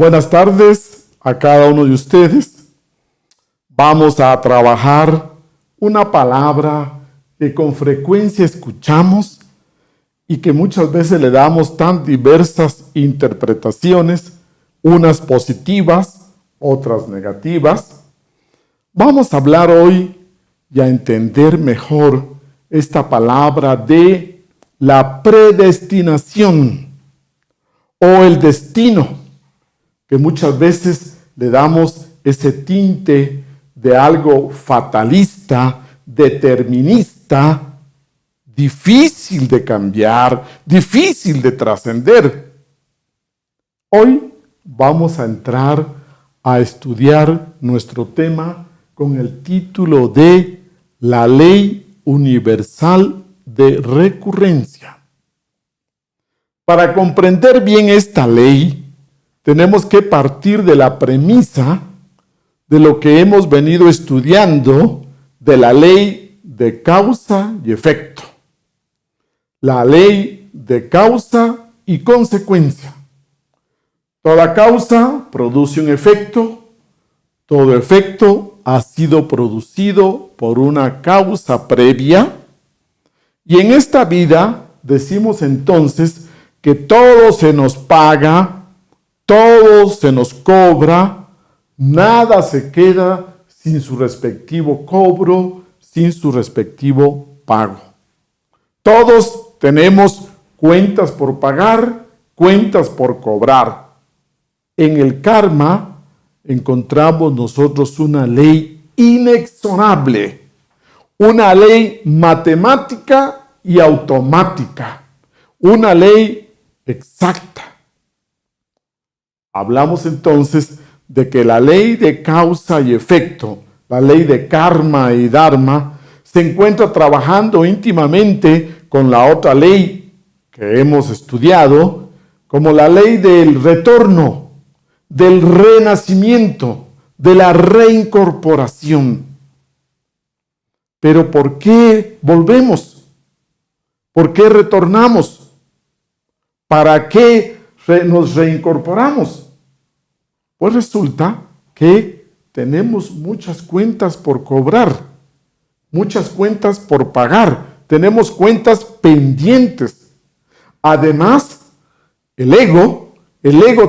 Buenas tardes a cada uno de ustedes. Vamos a trabajar una palabra que con frecuencia escuchamos y que muchas veces le damos tan diversas interpretaciones, unas positivas, otras negativas. Vamos a hablar hoy y a entender mejor esta palabra de la predestinación o el destino, que muchas veces le damos ese tinte de algo fatalista, determinista, difícil de cambiar, difícil de trascender. Hoy vamos a entrar a estudiar nuestro tema con el título de La Ley Universal de Recurrencia. Para comprender bien esta ley, tenemos que partir de la premisa de lo que hemos venido estudiando de la ley de causa y efecto. La ley de causa y consecuencia. Toda causa produce un efecto, todo efecto ha sido producido por una causa previa, y en esta vida decimos entonces que todo se nos paga, todo se nos cobra, nada se queda sin su respectivo cobro, sin su respectivo pago. Todos tenemos cuentas por pagar, cuentas por cobrar. En el karma encontramos nosotros una ley inexorable, una ley matemática y automática, una ley exacta. Hablamos entonces de que la ley de causa y efecto, la ley de karma y dharma, se encuentra trabajando íntimamente con la otra ley que hemos estudiado, como la ley del retorno, del renacimiento, de la reincorporación. Pero ¿por qué volvemos? ¿Por qué retornamos? ¿Para qué nos reincorporamos? Pues resulta que tenemos muchas cuentas por cobrar, muchas cuentas por pagar, tenemos cuentas pendientes. Además, el ego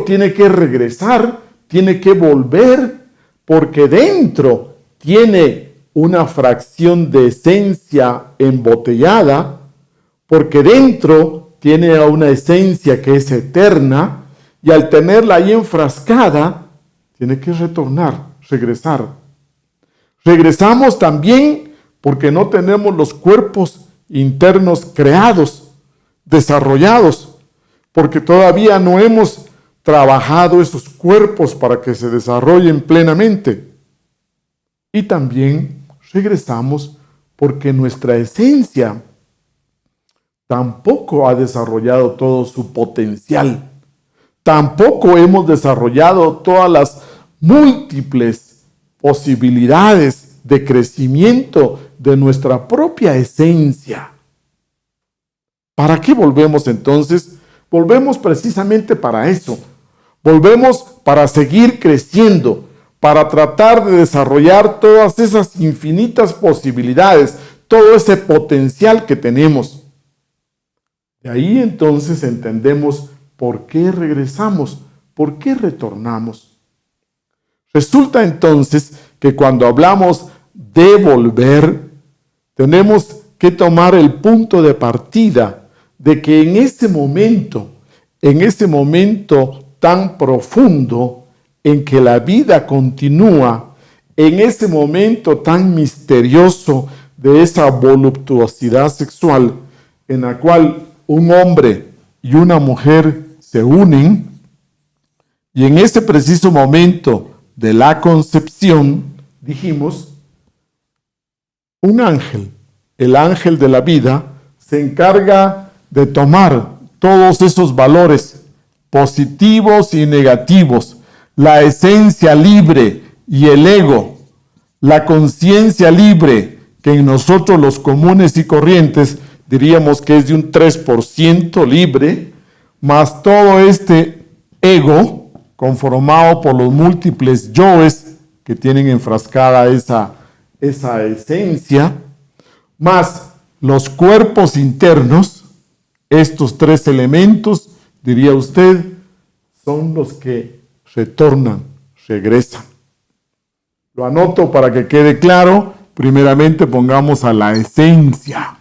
tiene que regresar, tiene que volver, porque dentro tiene una fracción de esencia embotellada, porque dentro tiene una esencia que es eterna, y al tenerla ahí enfrascada, tiene que retornar, regresar. Regresamos también porque no tenemos los cuerpos internos creados, desarrollados, porque todavía no hemos trabajado esos cuerpos para que se desarrollen plenamente. Y también regresamos porque nuestra esencia tampoco ha desarrollado todo su potencial. Tampoco hemos desarrollado todas las múltiples posibilidades de crecimiento de nuestra propia esencia. ¿Para qué volvemos entonces? Volvemos precisamente para eso. Volvemos para seguir creciendo, para tratar de desarrollar todas esas infinitas posibilidades, todo ese potencial que tenemos. De ahí entonces entendemos por qué regresamos, por qué retornamos. Resulta entonces que cuando hablamos de volver, tenemos que tomar el punto de partida de que en ese momento tan profundo en que la vida continúa, en ese momento tan misterioso de esa voluptuosidad sexual, en la cual un hombre y una mujer se unen, y en ese preciso momento de la concepción, dijimos, un ángel, el ángel de la vida, se encarga de tomar todos esos valores positivos y negativos, la esencia libre y el ego, la conciencia libre, que en nosotros los comunes y corrientes diríamos que es de un 3% libre, más todo este ego conformado por los múltiples yoes que tienen enfrascada esa esencia, más los cuerpos internos. Estos tres elementos, diría usted, son los que retornan, regresan. Lo anoto para que quede claro. Primeramente pongamos a la esencia.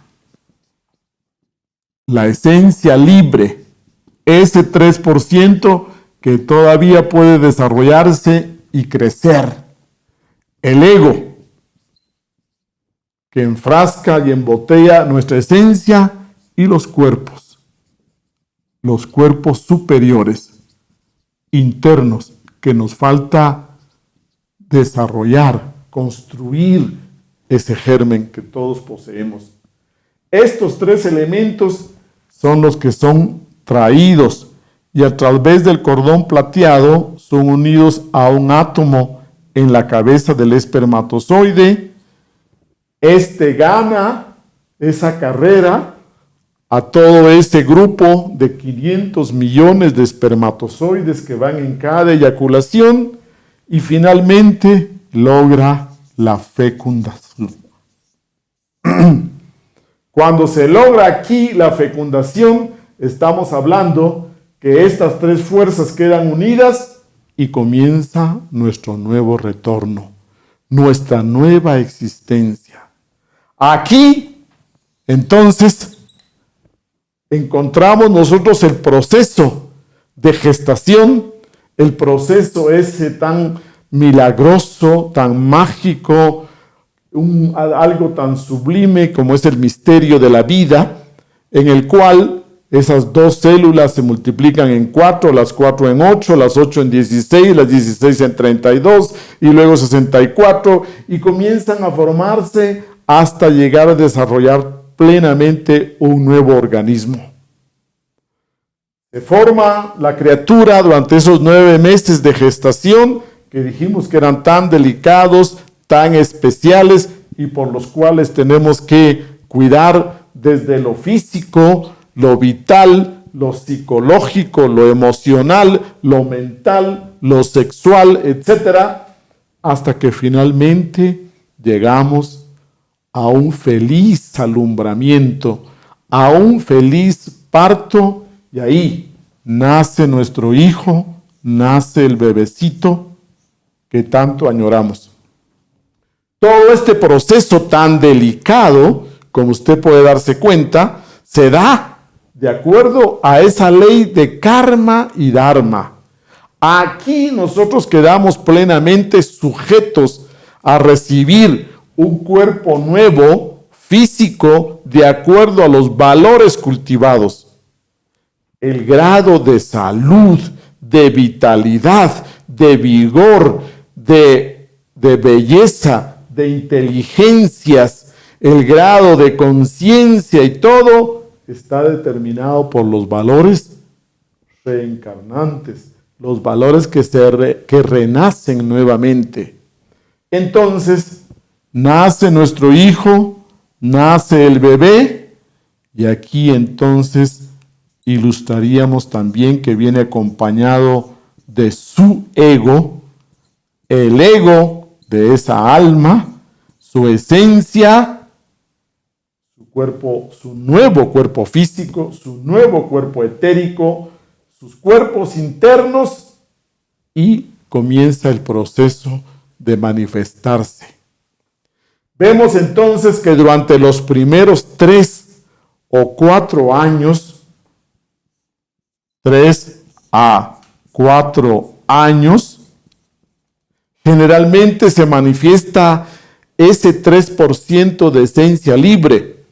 La esencia libre, ese 3% que todavía puede desarrollarse y crecer. El ego, que enfrasca y embotella nuestra esencia, y los cuerpos superiores, internos, que nos falta desarrollar, construir ese germen que todos poseemos. Estos tres elementos son los que son traídos y a través del cordón plateado son unidos a un átomo en la cabeza del espermatozoide. Este gana esa carrera a todo ese grupo de 500 millones de espermatozoides que van en cada eyaculación y finalmente logra la fecundación. Cuando se logra aquí la fecundación, estamos hablando que estas tres fuerzas quedan unidas y comienza nuestro nuevo retorno, nuestra nueva existencia. Aquí, entonces, encontramos nosotros el proceso de gestación, el proceso ese tan milagroso, tan mágico, algo tan sublime como es el misterio de la vida, en el cual esas dos células se multiplican en 4, las 4 en 8, las 8 en 16, las 16 en 32 y luego 64 y comienzan a formarse hasta llegar a desarrollar plenamente un nuevo organismo. Se forma la criatura durante esos 9 meses de gestación que dijimos que eran tan delicados, tan especiales y por los cuales tenemos que cuidar desde lo físico, lo vital, lo psicológico, lo emocional, lo mental, lo sexual, etcétera, hasta que finalmente llegamos a un feliz alumbramiento, a un feliz parto, y ahí nace nuestro hijo, nace el bebecito que tanto añoramos. Todo este proceso tan delicado, como usted puede darse cuenta, se da de acuerdo a esa ley de karma y dharma. Aquí nosotros quedamos plenamente sujetos a recibir un cuerpo nuevo, físico, de acuerdo a los valores cultivados. El grado de salud, de vitalidad, de vigor, de belleza, de inteligencias, el grado de conciencia y todo está determinado por los valores reencarnantes, los valores que renacen nuevamente. Entonces, nace nuestro hijo, nace el bebé, y aquí entonces ilustraríamos también que viene acompañado de su ego, el ego de esa alma, su esencia, su cuerpo, su nuevo cuerpo físico, su nuevo cuerpo etérico, sus cuerpos internos, y comienza el proceso de manifestarse. Vemos entonces que durante los primeros 3 o 4 años, 3 a 4 años, generalmente se manifiesta ese 3% de esencia libre,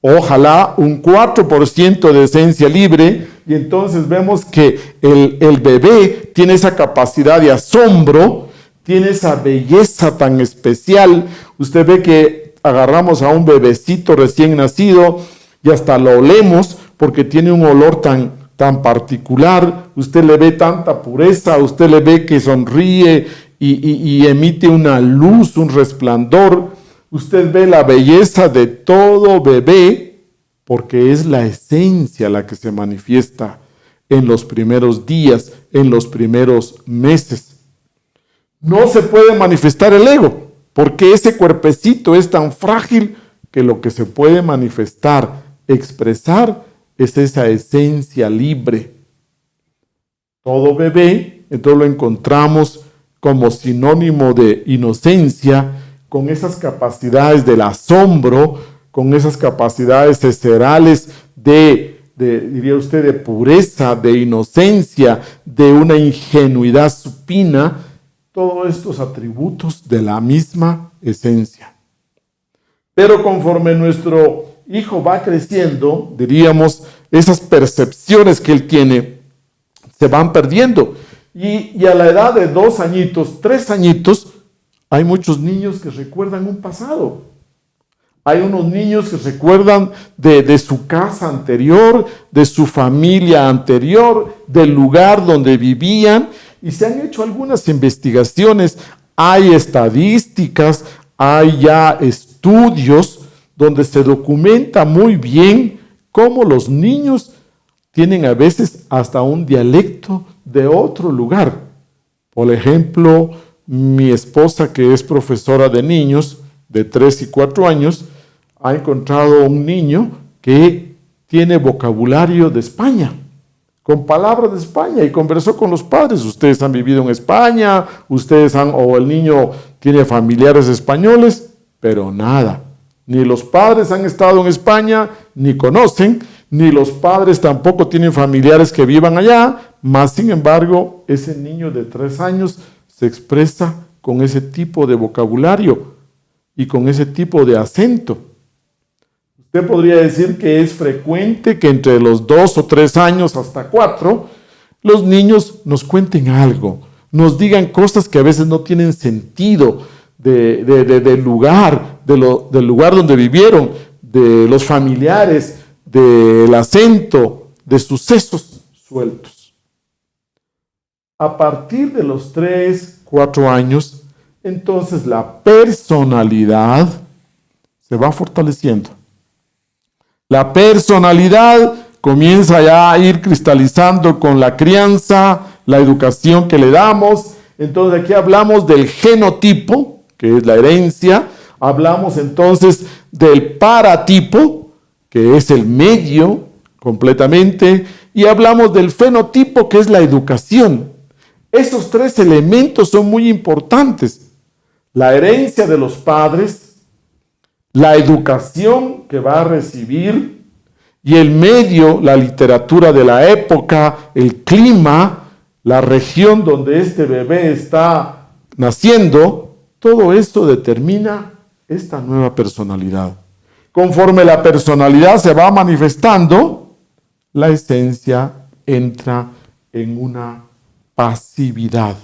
ojalá un 4% de esencia libre, y entonces vemos que el bebé tiene esa capacidad de asombro, tiene esa belleza tan especial. Usted ve que agarramos a un bebecito recién nacido y hasta lo olemos porque tiene un olor tan particular. Usted le ve tanta pureza, usted le ve que sonríe y emite una luz, un resplandor. Usted ve la belleza de todo bebé porque es la esencia la que se manifiesta. en los primeros días, en los primeros meses. No se puede manifestar el ego, porque ese cuerpecito es tan frágil que lo que se puede manifestar, expresar, es esa esencia libre. Todo bebé, entonces lo encontramos como sinónimo de inocencia, con esas capacidades del asombro, con esas capacidades viscerales diría usted, de pureza, de inocencia, de una ingenuidad supina, todos estos atributos de la misma esencia. Pero conforme nuestro hijo va creciendo, diríamos, esas percepciones que él tiene se van perdiendo. Y a la edad de 2 añitos, 3 añitos, hay muchos niños que recuerdan un pasado. Hay unos niños que recuerdan de su casa anterior, de su familia anterior, del lugar donde vivían, y se han hecho algunas investigaciones. Hay estadísticas, hay ya estudios donde se documenta muy bien cómo los niños tienen a veces hasta un dialecto de otro lugar. Por ejemplo, mi esposa, que es profesora de niños de 3 y 4 años, ha encontrado un niño que tiene vocabulario de España, con palabras de España, y conversó con los padres. Ustedes han vivido en España, o el niño tiene familiares españoles, pero nada. Ni los padres han estado en España, ni conocen, ni los padres tampoco tienen familiares que vivan allá, mas sin embargo, ese niño de 3 años se expresa con ese tipo de vocabulario y con ese tipo de acento. Usted podría decir que es frecuente que entre los 2 o 3 años hasta 4, los niños nos cuenten algo, nos digan cosas que a veces no tienen sentido del lugar, del lugar donde vivieron, de los familiares, del acento, de sucesos sueltos. A partir de los 3, 4 años, entonces la personalidad se va fortaleciendo. La personalidad comienza ya a ir cristalizando con la crianza, la educación que le damos. Entonces aquí hablamos del genotipo, que es la herencia. Hablamos entonces del paratipo, que es el medio completamente. Y hablamos del fenotipo, que es la educación. Estos 3 elementos son muy importantes. La herencia de los padres, la educación que va a recibir, y el medio, la literatura de la época, el clima, la región donde este bebé está naciendo, todo esto determina esta nueva personalidad. Conforme la personalidad se va manifestando, la esencia entra en una pasividad.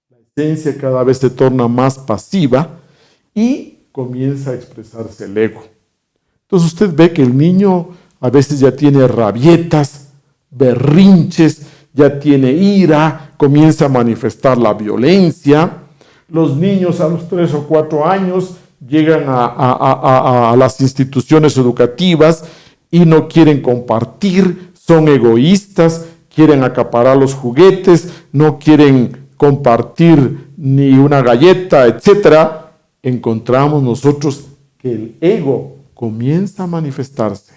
La esencia cada vez se torna más pasiva y comienza a expresarse el ego. Entonces usted ve que el niño a veces ya tiene rabietas, berrinches, ya tiene ira, comienza a manifestar la violencia. Los niños a los 3 o 4 años llegan a las instituciones educativas y no quieren compartir, son egoístas, quieren acaparar los juguetes, no quieren compartir ni una galleta, etcétera. Encontramos nosotros que el ego comienza a manifestarse.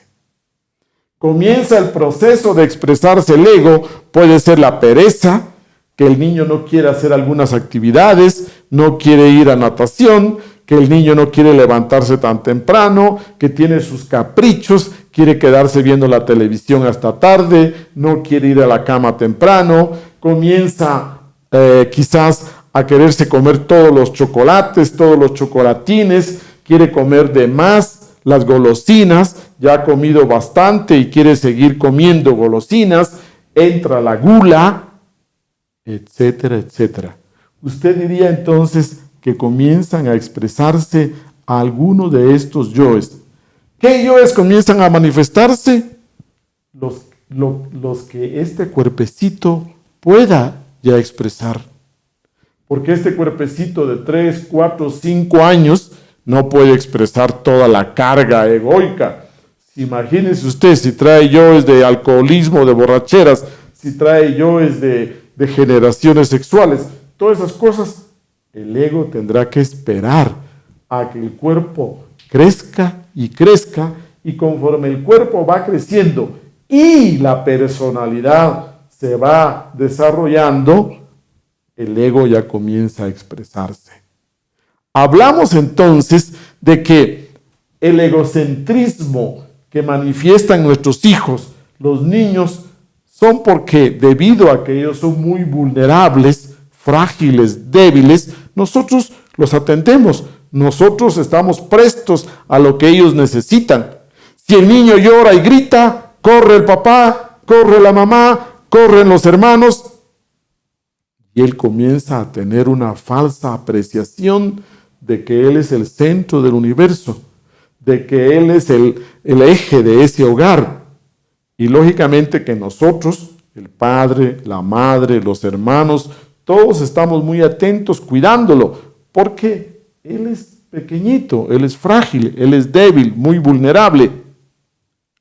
Comienza el proceso de expresarse el ego. Puede ser la pereza, que el niño no quiere hacer algunas actividades, no quiere ir a natación, que el niño no quiere levantarse tan temprano, que tiene sus caprichos, quiere quedarse viendo la televisión hasta tarde, no quiere ir a la cama temprano, comienza quizás a quererse comer todos los chocolates, todos los chocolatines, quiere comer de más las golosinas, ya ha comido bastante y quiere seguir comiendo golosinas, entra la gula, etcétera, etcétera. Usted diría entonces que comienzan a expresarse algunos de estos yoes. ¿Qué yoes comienzan a manifestarse? Los que este cuerpecito pueda ya expresar. Porque este cuerpecito de 3, 4, 5 años no puede expresar toda la carga egoica. Imagínese usted si trae yo es de alcoholismo, de borracheras, si trae yo es de generaciones sexuales, todas esas cosas, el ego tendrá que esperar a que el cuerpo crezca, y conforme el cuerpo va creciendo y la personalidad se va desarrollando, el ego ya comienza a expresarse. Hablamos entonces de que el egocentrismo que manifiestan nuestros hijos, los niños, son porque debido a que ellos son muy vulnerables, frágiles, débiles, nosotros los atendemos, nosotros estamos prestos a lo que ellos necesitan. Si el niño llora y grita, corre el papá, corre la mamá, corren los hermanos, y él comienza a tener una falsa apreciación de que él es el centro del universo, de que él es el eje de ese hogar. Y lógicamente que nosotros, el padre, la madre, los hermanos, todos estamos muy atentos cuidándolo, porque él es pequeñito, él es frágil, él es débil, muy vulnerable.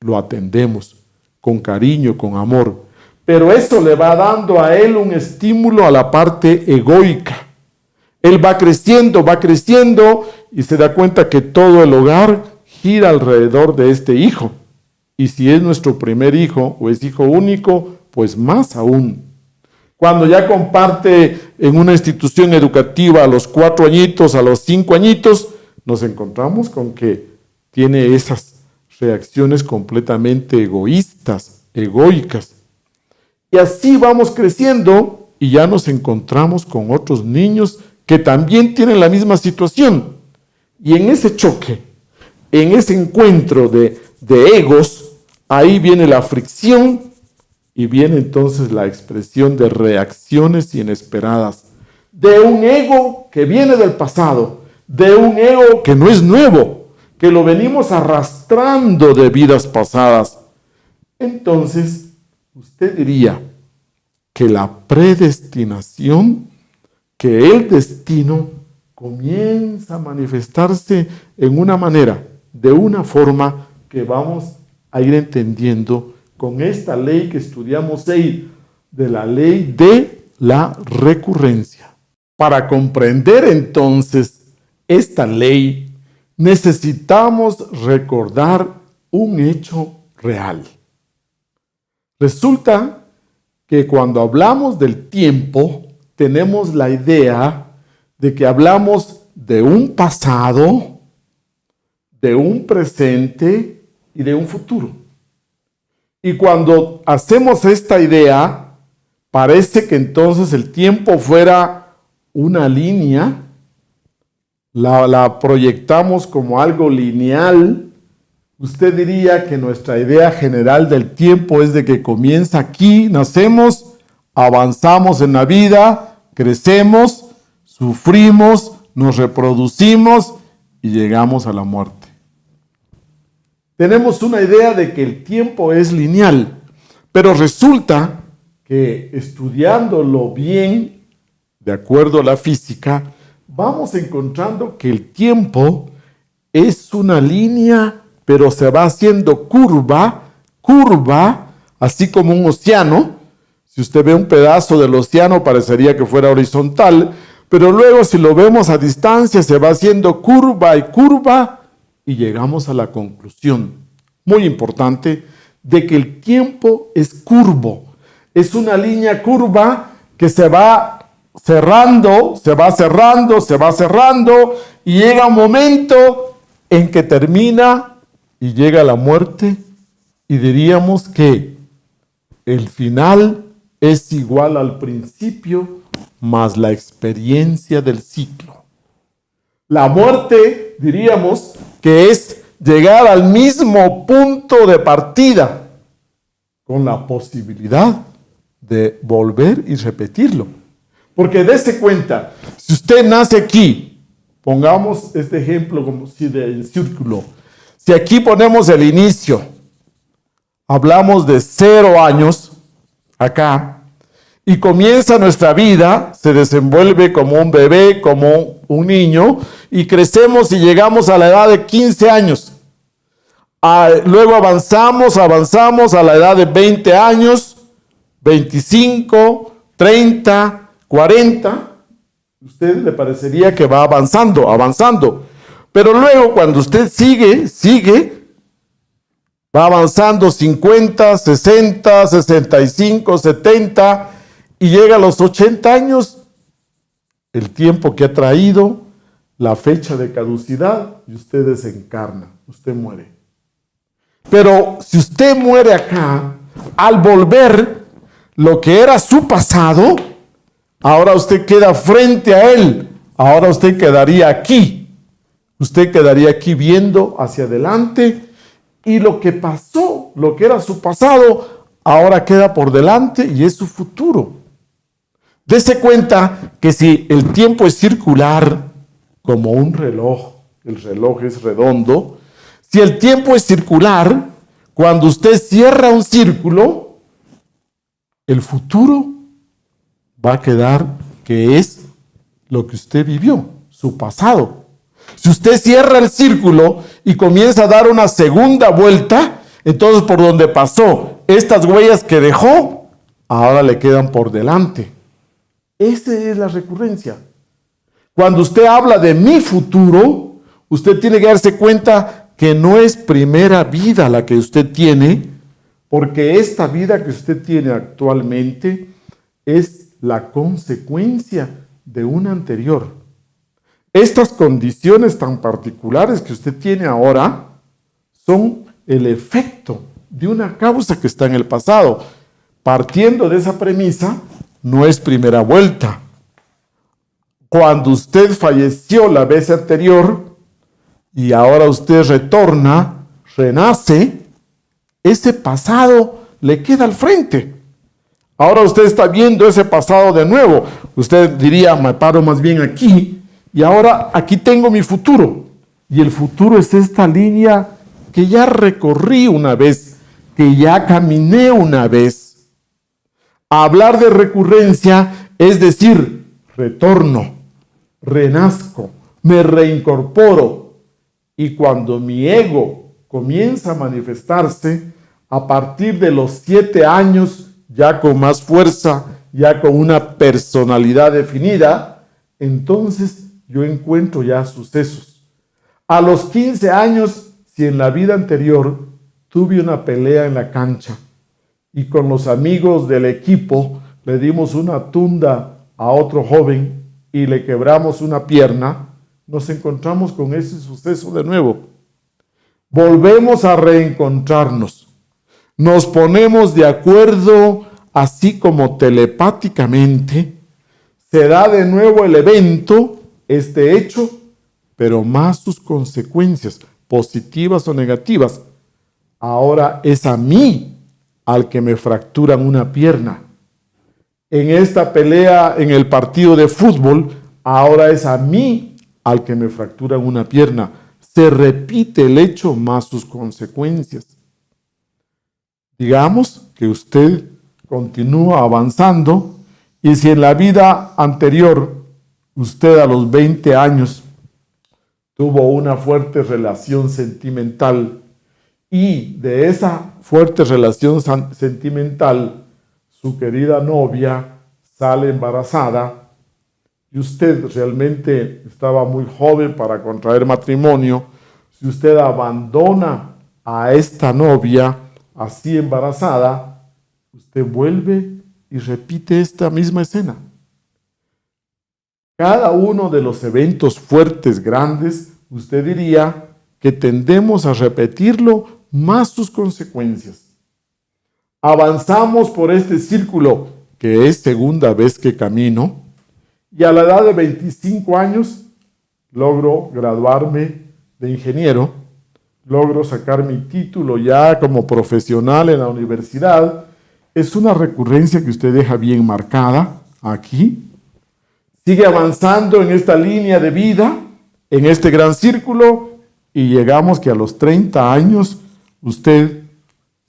Lo atendemos con cariño, con amor. Pero eso le va dando a él un estímulo a la parte egoica. Él va creciendo y se da cuenta que todo el hogar gira alrededor de este hijo. Y si es nuestro primer hijo o es hijo único, pues más aún. Cuando ya comparte en una institución educativa a los 4 añitos, a los 5 añitos, nos encontramos con que tiene esas reacciones completamente egoístas, egoicas. Y así vamos creciendo y ya nos encontramos con otros niños que también tienen la misma situación. Y en ese choque, en ese encuentro de egos, ahí viene la fricción y viene entonces la expresión de reacciones inesperadas. De un ego que viene del pasado, de un ego que no es nuevo, que lo venimos arrastrando de vidas pasadas. Entonces, usted diría que la predestinación, que el destino comienza a manifestarse en una manera, de una forma que vamos a ir entendiendo con esta ley que estudiamos hoy, de la ley de la recurrencia. Para comprender entonces esta ley, necesitamos recordar un hecho real. Resulta que cuando hablamos del tiempo, tenemos la idea de que hablamos de un pasado, de un presente y de un futuro. Y cuando hacemos esta idea, parece que entonces el tiempo fuera una línea, la proyectamos como algo lineal. Usted diría que nuestra idea general del tiempo es de que comienza aquí, nacemos, avanzamos en la vida, crecemos, sufrimos, nos reproducimos y llegamos a la muerte. Tenemos una idea de que el tiempo es lineal, pero resulta que estudiándolo bien, de acuerdo a la física, vamos encontrando que el tiempo es una línea, pero se va haciendo curva, así como un océano. Si usted ve un pedazo del océano, parecería que fuera horizontal, pero luego si lo vemos a distancia, se va haciendo curva y llegamos a la conclusión, muy importante, de que el tiempo es curvo. Es una línea curva que se va cerrando, y llega un momento en que termina y llega la muerte, y diríamos que el final es igual al principio más la experiencia del ciclo. La muerte, diríamos, que es llegar al mismo punto de partida, con la posibilidad de volver y repetirlo. Porque dése cuenta, si usted nace aquí, pongamos este ejemplo como si del círculo, si aquí ponemos el inicio, hablamos de 0 años, acá, y comienza nuestra vida, se desenvuelve como un bebé, como un niño, y crecemos y llegamos a la edad de 15 años. Luego avanzamos a la edad de 20 años, 25, 30, 40. A usted le parecería que va avanzando. Pero luego cuando usted sigue, va avanzando 50, 60, 65, 70 y llega a los 80 años, el tiempo que ha traído, la fecha de caducidad, y usted desencarna, usted muere. Pero si usted muere acá, al volver, lo que era su pasado, ahora usted queda frente a él, ahora usted quedaría aquí. Usted quedaría aquí viendo hacia adelante y lo que pasó, lo que era su pasado, ahora queda por delante y es su futuro. Dese cuenta que si el tiempo es circular, como un reloj, el reloj es redondo, si el tiempo es circular, cuando usted cierra un círculo, el futuro va a quedar que es lo que usted vivió, su pasado. Si usted cierra el círculo y comienza a dar una segunda vuelta, entonces por donde pasó, estas huellas que dejó, ahora le quedan por delante. Esa es la recurrencia. Cuando usted habla de mi futuro, usted tiene que darse cuenta que no es primera vida la que usted tiene, porque esta vida que usted tiene actualmente es la consecuencia de una anterior. Estas condiciones tan particulares que usted tiene ahora son el efecto de una causa que está en el pasado. Partiendo de esa premisa, no es primera vuelta. Cuando usted falleció la vez anterior y ahora usted retorna, renace, ese pasado le queda al frente. Ahora usted está viendo ese pasado de nuevo. Usted diría, me paro más bien aquí y ahora aquí tengo mi futuro. Y el futuro es esta línea que ya recorrí una vez, que ya caminé una vez. Hablar de recurrencia es decir, retorno, renazco, me reincorporo. Y cuando mi ego comienza a manifestarse, a partir de los 7 años, ya con más fuerza, ya con una personalidad definida, entonces yo encuentro ya sucesos. A los 15 años, si en la vida anterior tuve una pelea en la cancha y con los amigos del equipo le dimos una tunda a otro joven y le quebramos una pierna, nos encontramos con ese suceso de nuevo. Volvemos a reencontrarnos. Nos ponemos de acuerdo, así como telepáticamente, se da de nuevo el evento, este hecho, pero más sus consecuencias, positivas o negativas. Ahora es a mí al que me fracturan una pierna. En esta pelea, en el partido de fútbol, ahora es a mí al que me fracturan una pierna. Se repite el hecho más sus consecuencias. Digamos que usted continúa avanzando y si en la vida anterior usted a los 20 años tuvo una fuerte relación sentimental y de esa fuerte relación sentimental su querida novia sale embarazada y usted realmente estaba muy joven para contraer matrimonio, si usted abandona a esta novia así embarazada, usted vuelve y repite esta misma escena. Cada uno de los eventos fuertes, grandes, usted diría que tendemos a repetirlo más sus consecuencias. Avanzamos por este círculo, que es segunda vez que camino, y a la edad de 25 años logro graduarme de ingeniero, logro sacar mi título ya como profesional en la universidad. Es una recurrencia que usted deja bien marcada aquí. Sigue avanzando en esta línea de vida, en este gran círculo, y llegamos que a los 30 años usted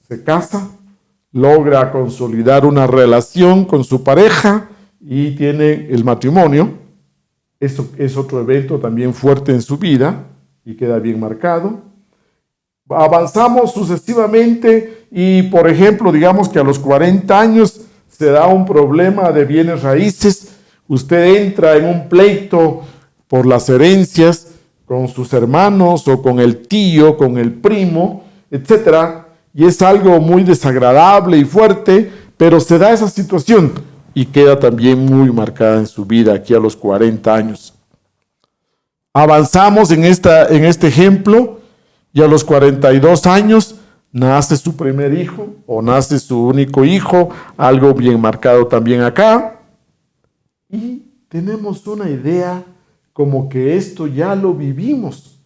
se casa, logra consolidar una relación con su pareja y tiene el matrimonio. Esto es otro evento también fuerte en su vida y queda bien marcado. Avanzamos sucesivamente y, por ejemplo, digamos que a los 40 años se da un problema de bienes raíces. Usted entra en un pleito por las herencias con sus hermanos o con el tío, con el primo, etcétera, y es algo muy desagradable y fuerte, pero se da esa situación y queda también muy marcada en su vida aquí a los 40 años. Avanzamos en este ejemplo y a los 42 años nace su primer hijo o nace su único hijo, algo bien marcado también acá, y tenemos una idea como que esto ya lo vivimos.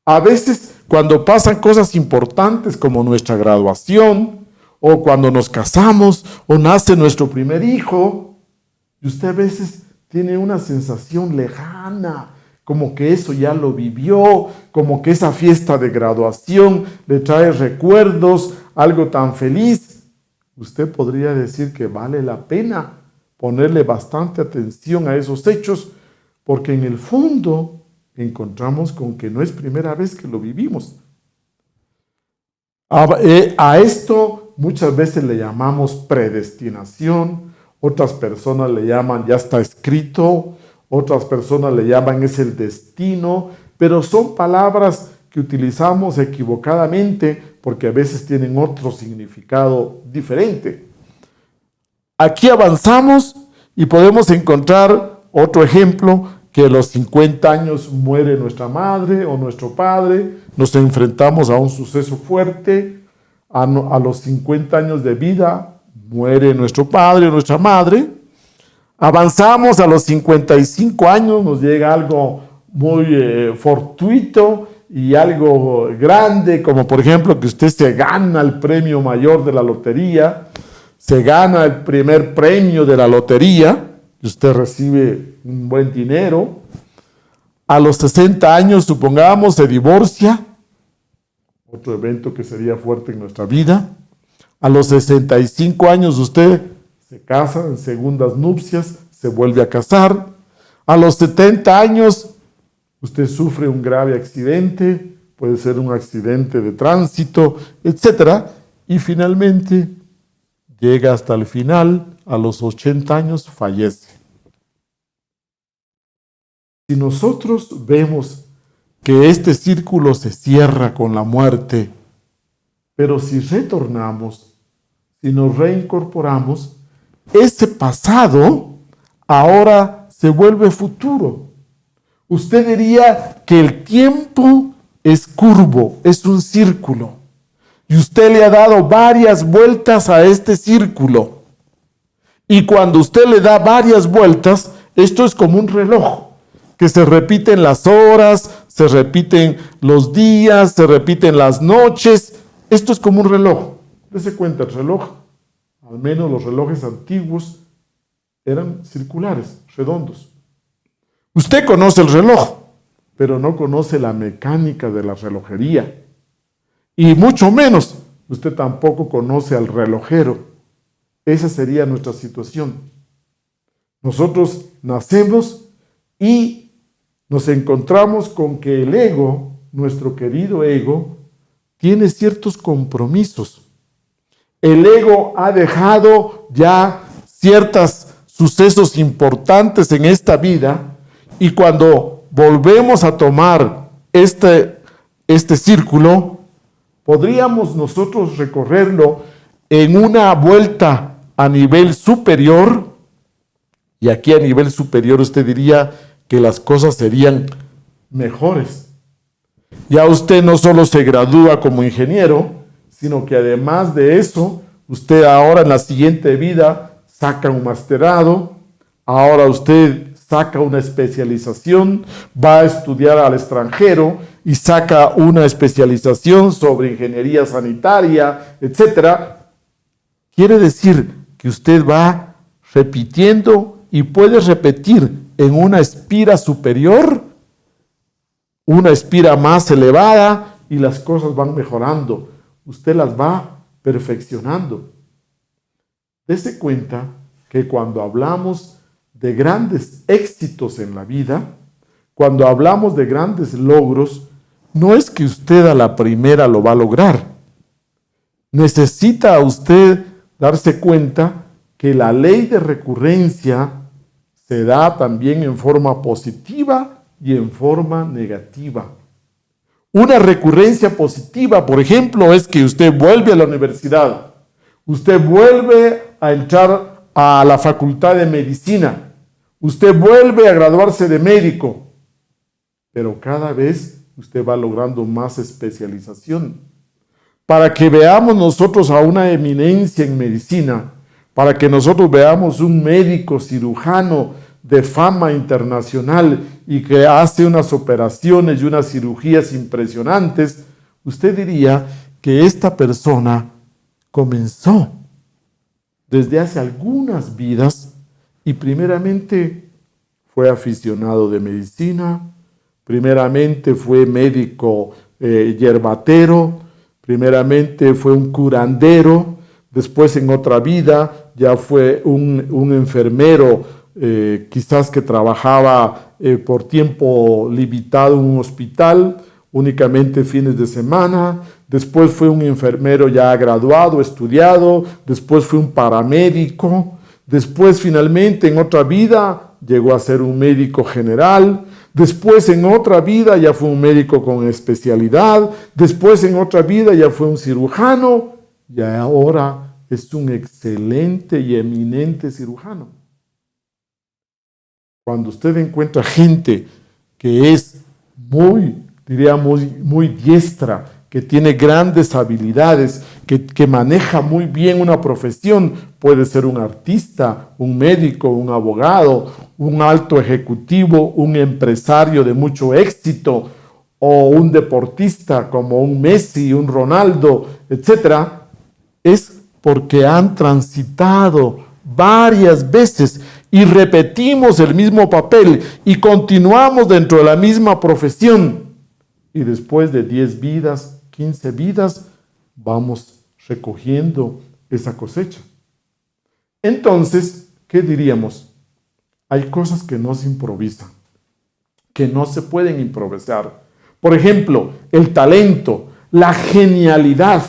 A veces cuando pasan cosas importantes como nuestra graduación, o cuando nos casamos, o nace nuestro primer hijo, y usted a veces tiene una sensación lejana, como que eso ya lo vivió, como que esa fiesta de graduación le trae recuerdos, algo tan feliz. Usted podría decir que vale la pena ponerle bastante atención a esos hechos, porque en el fondo encontramos con que no es primera vez que lo vivimos. A esto muchas veces le llamamos predestinación, otras personas le llaman ya está escrito, otras personas le llaman es el destino, pero son palabras que utilizamos equivocadamente porque a veces tienen otro significado diferente. Aquí avanzamos y podemos encontrar otro ejemplo, que a los 50 años muere nuestra madre o nuestro padre, nos enfrentamos a un suceso fuerte, a los 50 años de vida muere nuestro padre o nuestra madre, avanzamos a los 55 años, nos llega algo muy fortuito y algo grande, como por ejemplo que usted se gana el premio mayor de la lotería, se gana el primer premio de la lotería, y usted recibe un buen dinero. A los 60 años, supongamos, se divorcia, otro evento que sería fuerte en nuestra vida. A los 65 años usted se casa en segundas nupcias, se vuelve a casar. A los 70 años usted sufre un grave accidente, puede ser un accidente de tránsito, etc. Y finalmente llega hasta el final, a los 80 años fallece. Si nosotros vemos que este círculo se cierra con la muerte, pero si retornamos, si nos reincorporamos, ese pasado ahora se vuelve futuro. Usted diría que el tiempo es curvo, es un círculo, y usted le ha dado varias vueltas a este círculo. Y cuando usted le da varias vueltas, esto es como un reloj, que se repiten las horas, se repiten los días, se repiten las noches. Esto es como un reloj. Dese cuenta, el reloj, al menos los relojes antiguos, eran circulares, redondos. Usted conoce el reloj, pero no conoce la mecánica de la relojería. Y mucho menos, usted tampoco conoce al relojero. Esa sería nuestra situación. Nosotros nacemos y nos encontramos con que el ego, nuestro querido ego, tiene ciertos compromisos. El ego ha dejado ya ciertos sucesos importantes en esta vida y cuando volvemos a tomar este círculo, podríamos nosotros recorrerlo en una vuelta a nivel superior, y aquí a nivel superior usted diría que las cosas serían mejores. Ya usted no solo se gradúa como ingeniero, sino que además de eso, usted ahora en la siguiente vida saca un masterado, ahora usted saca una especialización, va a estudiar al extranjero y saca una especialización sobre ingeniería sanitaria, etc. Quiere decir que usted va repitiendo y puede repetir en una espira superior, una espira más elevada y las cosas van mejorando. Usted las va perfeccionando. Dese cuenta que cuando hablamos de grandes éxitos en la vida, cuando hablamos de grandes logros, no es que usted a la primera lo va a lograr. Necesita usted darse cuenta que la ley de recurrencia se da también en forma positiva y en forma negativa. Una recurrencia positiva, por ejemplo, es que usted vuelve a la universidad, usted vuelve a entrar a la facultad de medicina, usted vuelve a graduarse de médico, pero cada vez usted va logrando más especialización. Para que veamos nosotros a una eminencia en medicina, para que nosotros veamos un médico cirujano de fama internacional y que hace unas operaciones y unas cirugías impresionantes, usted diría que esta persona comenzó desde hace algunas vidas y primeramente fue aficionado de medicina, primeramente fue médico yerbatero, primeramente fue un curandero, después en otra vida ya fue un enfermero, quizás que trabajaba por tiempo limitado en un hospital, únicamente fines de semana, después fue un enfermero ya graduado, estudiado, después fue un paramédico, después finalmente en otra vida llegó a ser un médico general, después en otra vida ya fue un médico con especialidad, después en otra vida ya fue un cirujano y ahora es un excelente y eminente cirujano. Cuando usted encuentra gente que es muy diestra, que tiene grandes habilidades, que maneja muy bien una profesión, puede ser un artista, un médico, un abogado, un alto ejecutivo, un empresario de mucho éxito, o un deportista como un Messi, un Ronaldo, etc., es porque han transitado varias veces y repetimos el mismo papel y continuamos dentro de la misma profesión. Y después de 10 vidas, 15 vidas, vamos recogiendo esa cosecha. Entonces, ¿qué diríamos? Hay cosas que no se improvisan, que no se pueden improvisar. Por ejemplo, el talento, la genialidad,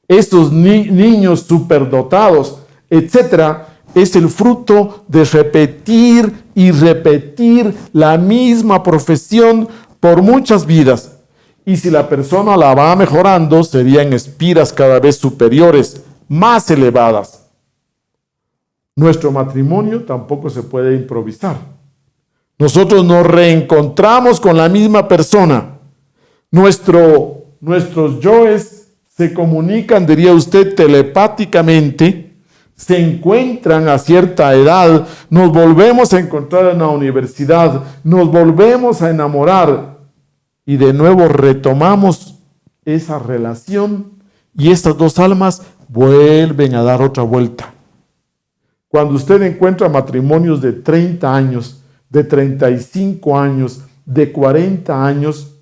esos niños superdotados, etcétera, es el fruto de repetir y repetir la misma profesión por muchas vidas. Y si la persona la va mejorando, serían espiras cada vez superiores, más elevadas. Nuestro matrimonio tampoco se puede improvisar. Nosotros nos reencontramos con la misma persona. Nuestros yoes se comunican, diría usted, telepáticamente, se encuentran a cierta edad, nos volvemos a encontrar en la universidad, nos volvemos a enamorar y de nuevo retomamos esa relación y estas dos almas vuelven a dar otra vuelta. Cuando usted encuentra matrimonios de 30 años, de 35 años, de 40 años,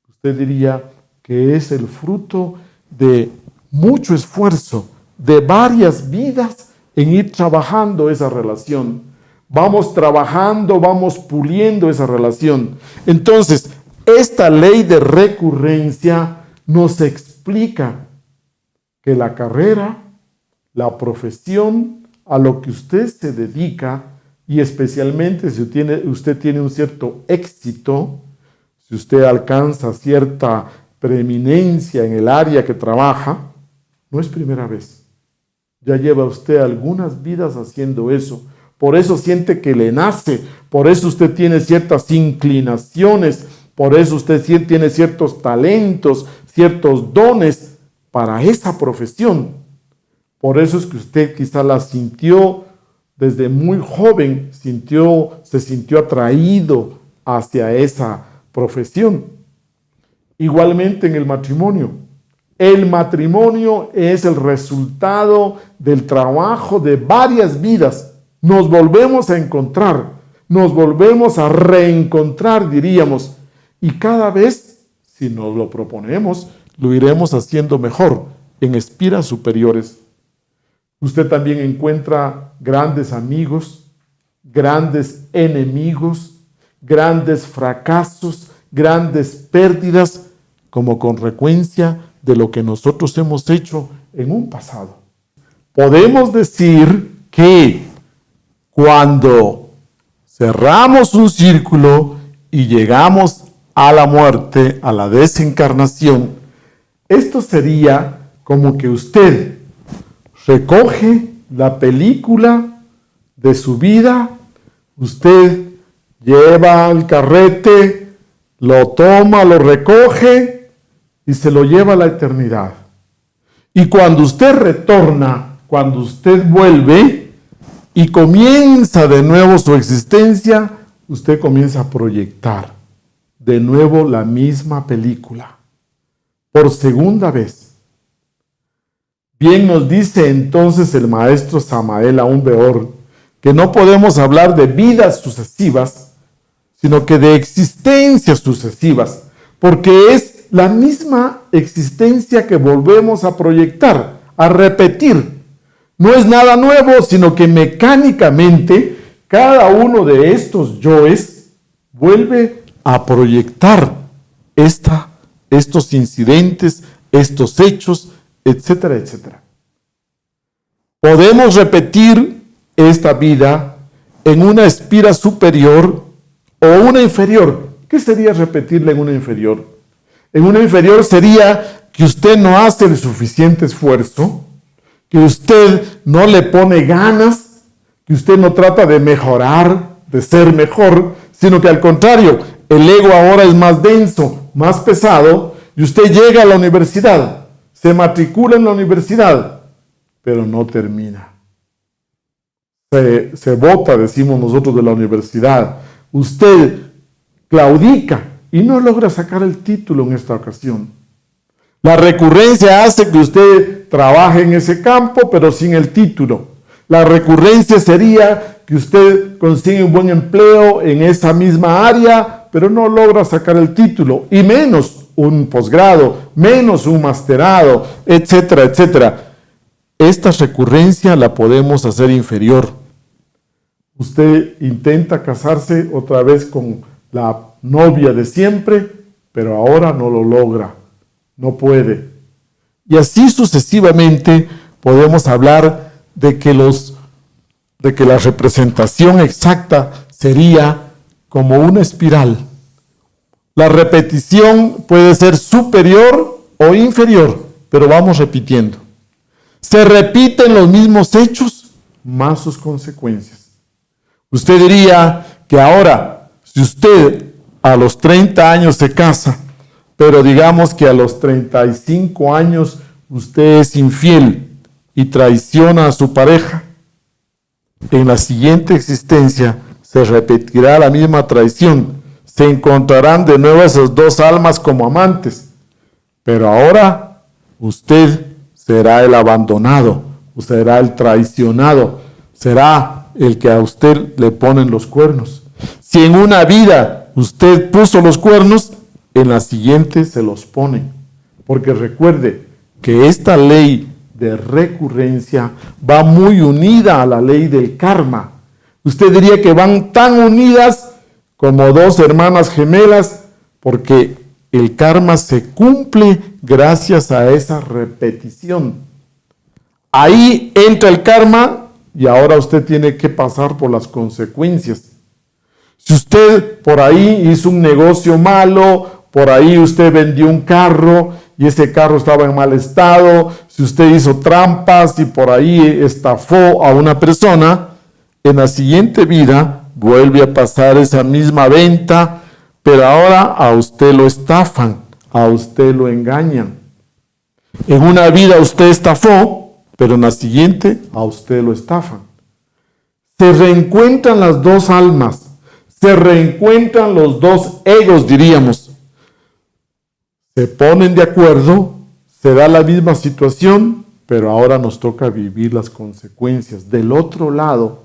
usted diría que es el fruto de mucho esfuerzo, de varias vidas en ir trabajando esa relación. Vamos trabajando, vamos puliendo esa relación. Entonces, esta ley de recurrencia nos explica que la carrera, la profesión a lo que usted se dedica, y especialmente si usted tiene un cierto éxito, si usted alcanza cierta preeminencia en el área que trabaja, no es primera vez. Ya lleva usted algunas vidas haciendo eso. Por eso siente que le nace, por eso usted tiene ciertas inclinaciones, por eso usted tiene ciertos talentos, ciertos dones para esa profesión. Por eso es que usted quizá la sintió desde muy joven, se sintió atraído hacia esa profesión. Igualmente en el matrimonio. El matrimonio es el resultado del trabajo de varias vidas. Nos volvemos a encontrar, nos volvemos a reencontrar, diríamos. Y cada vez, si nos lo proponemos, lo iremos haciendo mejor, en espiras superiores. Usted también encuentra grandes amigos, grandes enemigos, grandes fracasos, grandes pérdidas como consecuencia de lo que nosotros hemos hecho en un pasado. Podemos decir que cuando cerramos un círculo y llegamos a la muerte, a la desencarnación, esto sería como que usted recoge la película de su vida, usted lleva el carrete, lo toma, lo recoge y se lo lleva a la eternidad. Y cuando usted retorna, cuando usted vuelve y comienza de nuevo su existencia, usted comienza a proyectar de nuevo la misma película, por segunda vez. Bien nos dice entonces el maestro Samael Aun Weor que no podemos hablar de vidas sucesivas, sino que de existencias sucesivas, porque es la misma existencia que volvemos a proyectar, a repetir. No es nada nuevo, sino que mecánicamente cada uno de estos yoes vuelve a proyectar estos incidentes, estos hechos, etcétera, etcétera. Podemos repetir esta vida en una espira superior o una inferior. ¿Qué sería repetirla en una inferior? En una inferior sería que usted no hace el suficiente esfuerzo, que usted no le pone ganas, que usted no trata de mejorar, de ser mejor, sino que al contrario, el ego ahora es más denso, más pesado, y usted llega a la universidad, se matricula en la universidad, pero no termina. Se bota, decimos nosotros, de la universidad. Usted claudica y no logra sacar el título en esta ocasión. La recurrencia hace que usted trabaje en ese campo, pero sin el título. La recurrencia sería que usted consigue un buen empleo en esa misma área, pero no logra sacar el título, y menos un posgrado, menos un masterado, etcétera, etcétera. Esta recurrencia la podemos hacer inferior. Usted intenta casarse otra vez con la novia de siempre, pero ahora no lo logra, no puede. Y así sucesivamente podemos hablar de que la representación exacta sería como una espiral. La repetición puede ser superior o inferior, pero vamos repitiendo. Se repiten los mismos hechos más sus consecuencias. Usted diría que ahora, si usted a los 30 años se casa, pero digamos que a los 35 años usted es infiel y traiciona a su pareja, en la siguiente existencia se repetirá la misma traición. Se encontrarán de nuevo esas dos almas como amantes, pero ahora usted será el abandonado, será el traicionado, será el que a usted le ponen los cuernos. Si en una vida usted puso los cuernos, en la siguiente se los ponen. Porque recuerde que esta ley de recurrencia va muy unida a la ley del karma. Usted diría que van tan unidas como dos hermanas gemelas, porque el karma se cumple gracias a esa repetición. Ahí entra el karma y ahora usted tiene que pasar por las consecuencias. Si usted por ahí hizo un negocio malo, por ahí usted vendió un carro y ese carro estaba en mal estado, si usted hizo trampas y por ahí estafó a una persona, en la siguiente vida vuelve a pasar esa misma venta, pero ahora a usted lo estafan, a usted lo engañan. En una vida usted estafó, pero en la siguiente a usted lo estafan. Se reencuentran las dos almas, se reencuentran los dos egos, diríamos. Se ponen de acuerdo, se da la misma situación, pero ahora nos toca vivir las consecuencias del otro lado.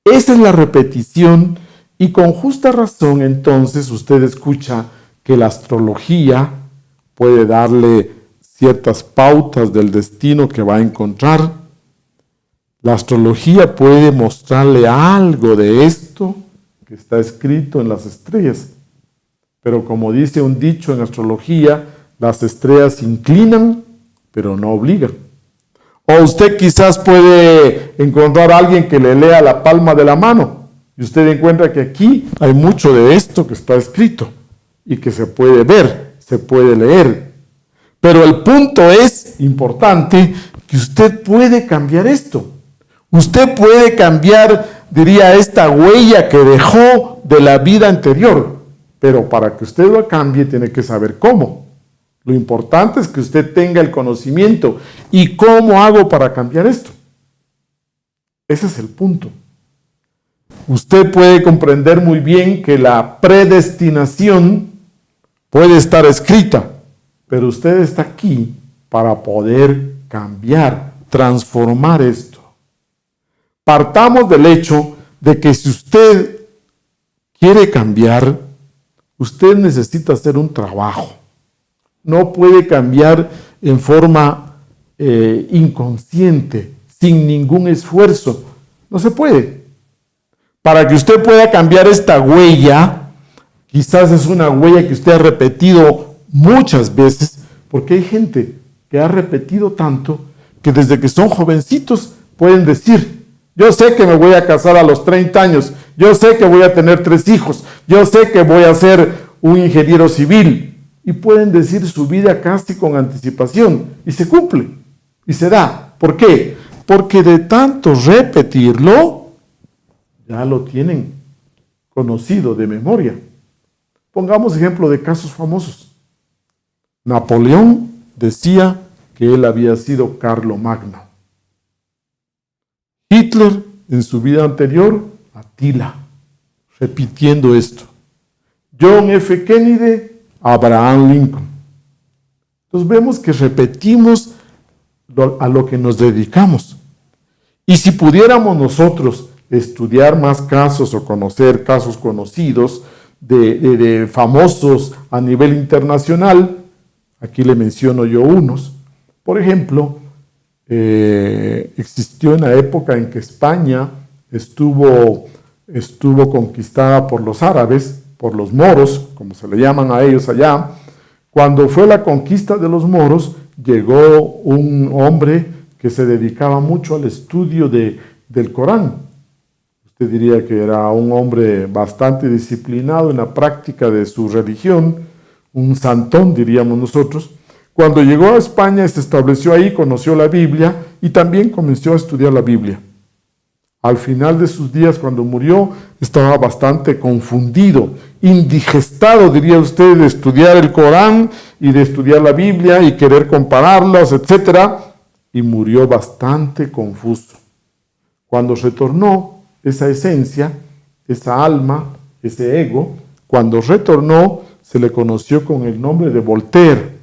Esa es la repetición, y con justa razón entonces usted escucha que la astrología puede darle ciertas pautas del destino que va a encontrar. La astrología puede mostrarle algo de esto que está escrito en las estrellas. Pero como dice un dicho en astrología, las estrellas inclinan, pero no obligan. O usted quizás puede encontrar a alguien que le lea la palma de la mano y usted encuentra que aquí hay mucho de esto que está escrito y que se puede ver, se puede leer. Pero el punto es importante que usted puede cambiar esto. Usted puede cambiar, diría, esta huella que dejó de la vida anterior. Pero para que usted lo cambie tiene que saber cómo. Lo importante es que usted tenga el conocimiento. ¿Y cómo hago para cambiar esto? Ese es el punto. Usted puede comprender muy bien que la predestinación puede estar escrita, pero usted está aquí para poder cambiar, transformar esto. Partamos del hecho de que si usted quiere cambiar, usted necesita hacer un trabajo. No puede cambiar en forma inconsciente, sin ningún esfuerzo. No se puede. Para que usted pueda cambiar esta huella, quizás es una huella que usted ha repetido muchas veces, porque hay gente que ha repetido tanto que desde que son jovencitos pueden decir: yo sé que me voy a casar a los 30 años, yo sé que voy a tener 3 hijos, yo sé que voy a ser un ingeniero civil. Y pueden decir su vida casi con anticipación y se cumple y se da. ¿Por qué? Porque de tanto repetirlo, ya lo tienen conocido de memoria. Pongamos ejemplo de casos famosos. Napoleón decía que él había sido Carlomagno. Hitler, en su vida anterior, Atila, repitiendo esto. John F. Kennedy, Abraham Lincoln. Entonces vemos que repetimos a lo que nos dedicamos. Y si pudiéramos nosotros estudiar más casos o conocer casos conocidos de famosos a nivel internacional, aquí le menciono yo unos. Por ejemplo, existió una época en que España estuvo conquistada por los árabes, por los moros, como se le llaman a ellos allá. Cuando fue la conquista de los moros, llegó un hombre que se dedicaba mucho al estudio del Corán. Usted diría que era un hombre bastante disciplinado en la práctica de su religión, un santón, diríamos nosotros. Cuando llegó a España, se estableció ahí, conoció la Biblia y también comenzó a estudiar la Biblia. Al final de sus días, cuando murió, estaba bastante confundido, indigestado, diría usted, de estudiar el Corán y de estudiar la Biblia y querer compararlas, etc. Y murió bastante confuso. Cuando retornó esa esencia, esa alma, ese ego, cuando retornó, se le conoció con el nombre de Voltaire.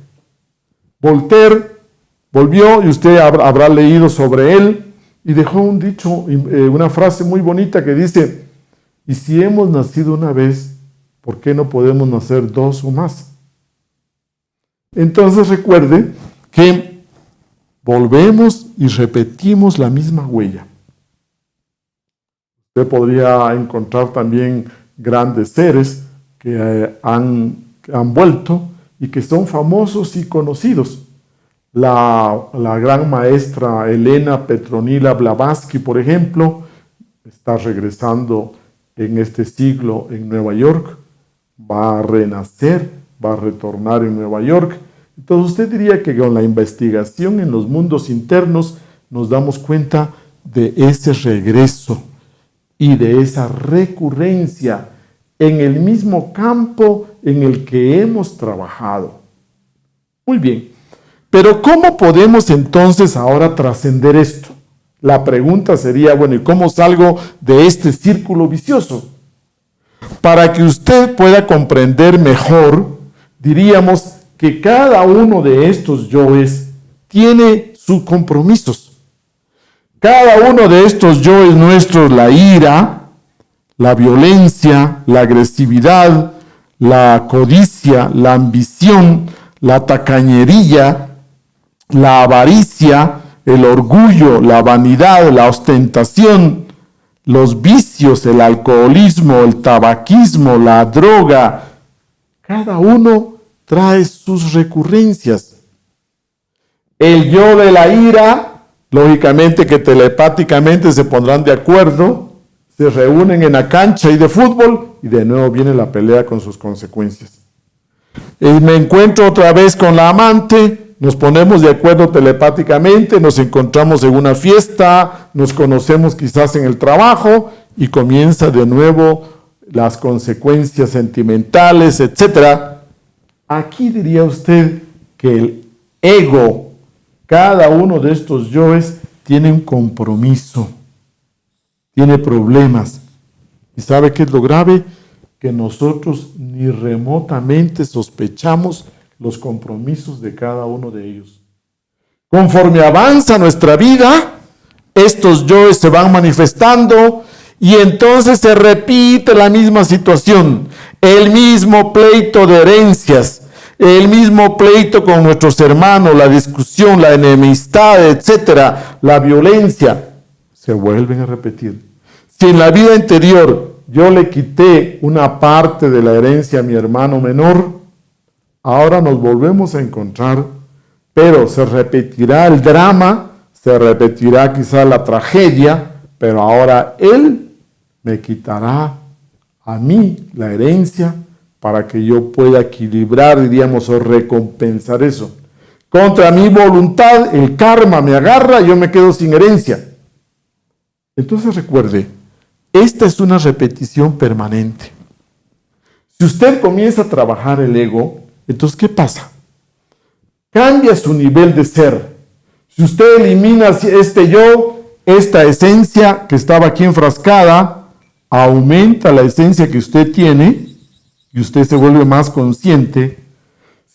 Voltaire volvió, y usted habrá leído sobre él, y dejó un dicho, una frase muy bonita que dice: y si hemos nacido una vez, ¿por qué no podemos nacer 2 o más? Entonces recuerde que volvemos y repetimos la misma huella. Usted podría encontrar también grandes seres que han vuelto y que son famosos y conocidos. La gran maestra Elena Petronila Blavatsky, por ejemplo, está regresando en este siglo en Nueva York, va a renacer, va a retornar en Nueva York. Entonces usted diría que con la investigación en los mundos internos nos damos cuenta de ese regreso y de esa recurrencia en el mismo campo en el que hemos trabajado. Muy bien. Pero ¿cómo podemos entonces ahora trascender esto? La pregunta sería, bueno, ¿y cómo salgo de este círculo vicioso? Para que usted pueda comprender mejor, diríamos que cada uno de estos yoes tiene sus compromisos. Cada uno de estos yoes nuestros, la ira, la violencia, la agresividad, la codicia, la ambición, la tacañería, la avaricia, el orgullo, la vanidad, la ostentación, los vicios, el alcoholismo, el tabaquismo, la droga, cada uno trae sus recurrencias. El yo de la ira, lógicamente que telepáticamente se pondrán de acuerdo, se reúnen en la cancha y de fútbol y de nuevo viene la pelea con sus consecuencias. Y me encuentro otra vez con la amante, nos ponemos de acuerdo telepáticamente, nos encontramos en una fiesta, nos conocemos quizás en el trabajo y comienza de nuevo las consecuencias sentimentales, etc. Aquí diría usted que el ego, cada uno de estos yoes, tiene un compromiso, tiene problemas. ¿Y sabe qué es lo grave? Que nosotros ni remotamente sospechamos los compromisos de cada uno de ellos. Conforme avanza nuestra vida, estos yoes se van manifestando y entonces se repite la misma situación, el mismo pleito de herencias, el mismo pleito con nuestros hermanos, la discusión, la enemistad, etcétera, la violencia, se vuelven a repetir. Si en la vida anterior yo le quité una parte de la herencia a mi hermano menor, ahora nos volvemos a encontrar, pero se repetirá el drama, se repetirá quizá la tragedia, pero ahora él me quitará a mí la herencia para que yo pueda equilibrar, diríamos, o recompensar eso. Contra mi voluntad, el karma me agarra y yo me quedo sin herencia. Entonces recuerde, esta es una repetición permanente. Si usted comienza a trabajar el ego, entonces ¿qué pasa? Cambia su nivel de ser. Si usted elimina este yo, esta esencia que estaba aquí enfrascada, aumenta la esencia que usted tiene y usted se vuelve más consciente.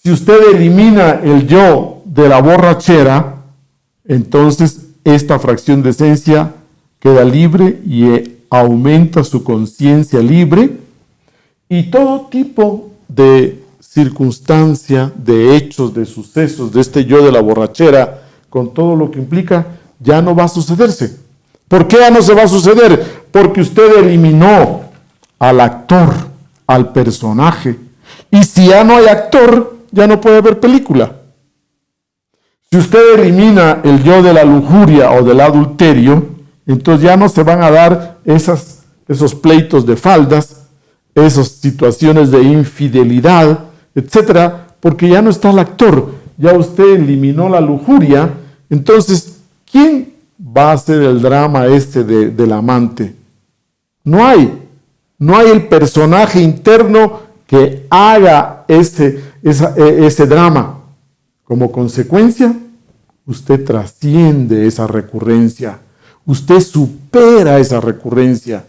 Si usted elimina el yo de la borrachera, entonces esta fracción de esencia queda libre y aumenta su conciencia libre y todo tipo de circunstancia, de hechos, de sucesos, de este yo de la borrachera, con todo lo que implica, ya no va a sucederse. ¿Por qué ya no se va a suceder? Porque usted eliminó al actor, al personaje. Y si ya no hay actor, ya no puede haber película. Si usted elimina el yo de la lujuria o del adulterio, entonces ya no se van a dar esos pleitos de faldas, esas situaciones de infidelidad, etcétera, porque ya no está el actor, ya usted eliminó la lujuria. Entonces, ¿quién va a hacer el drama del amante? No hay el personaje interno que haga ese drama. Como consecuencia, usted trasciende esa recurrencia, usted supera esa recurrencia.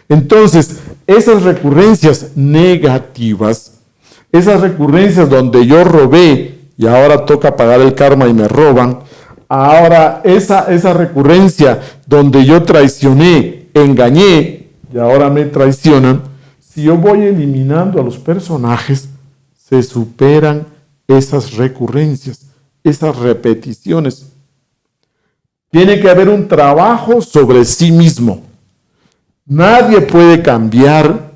Entonces, esas recurrencias negativas, esas recurrencias donde yo robé y ahora toca pagar el karma y me roban, ahora esa recurrencia donde yo traicioné, engañé y ahora me traicionan, si yo voy eliminando a los personajes, se superan esas recurrencias, esas repeticiones. Tiene que haber un trabajo sobre sí mismo. Nadie puede cambiar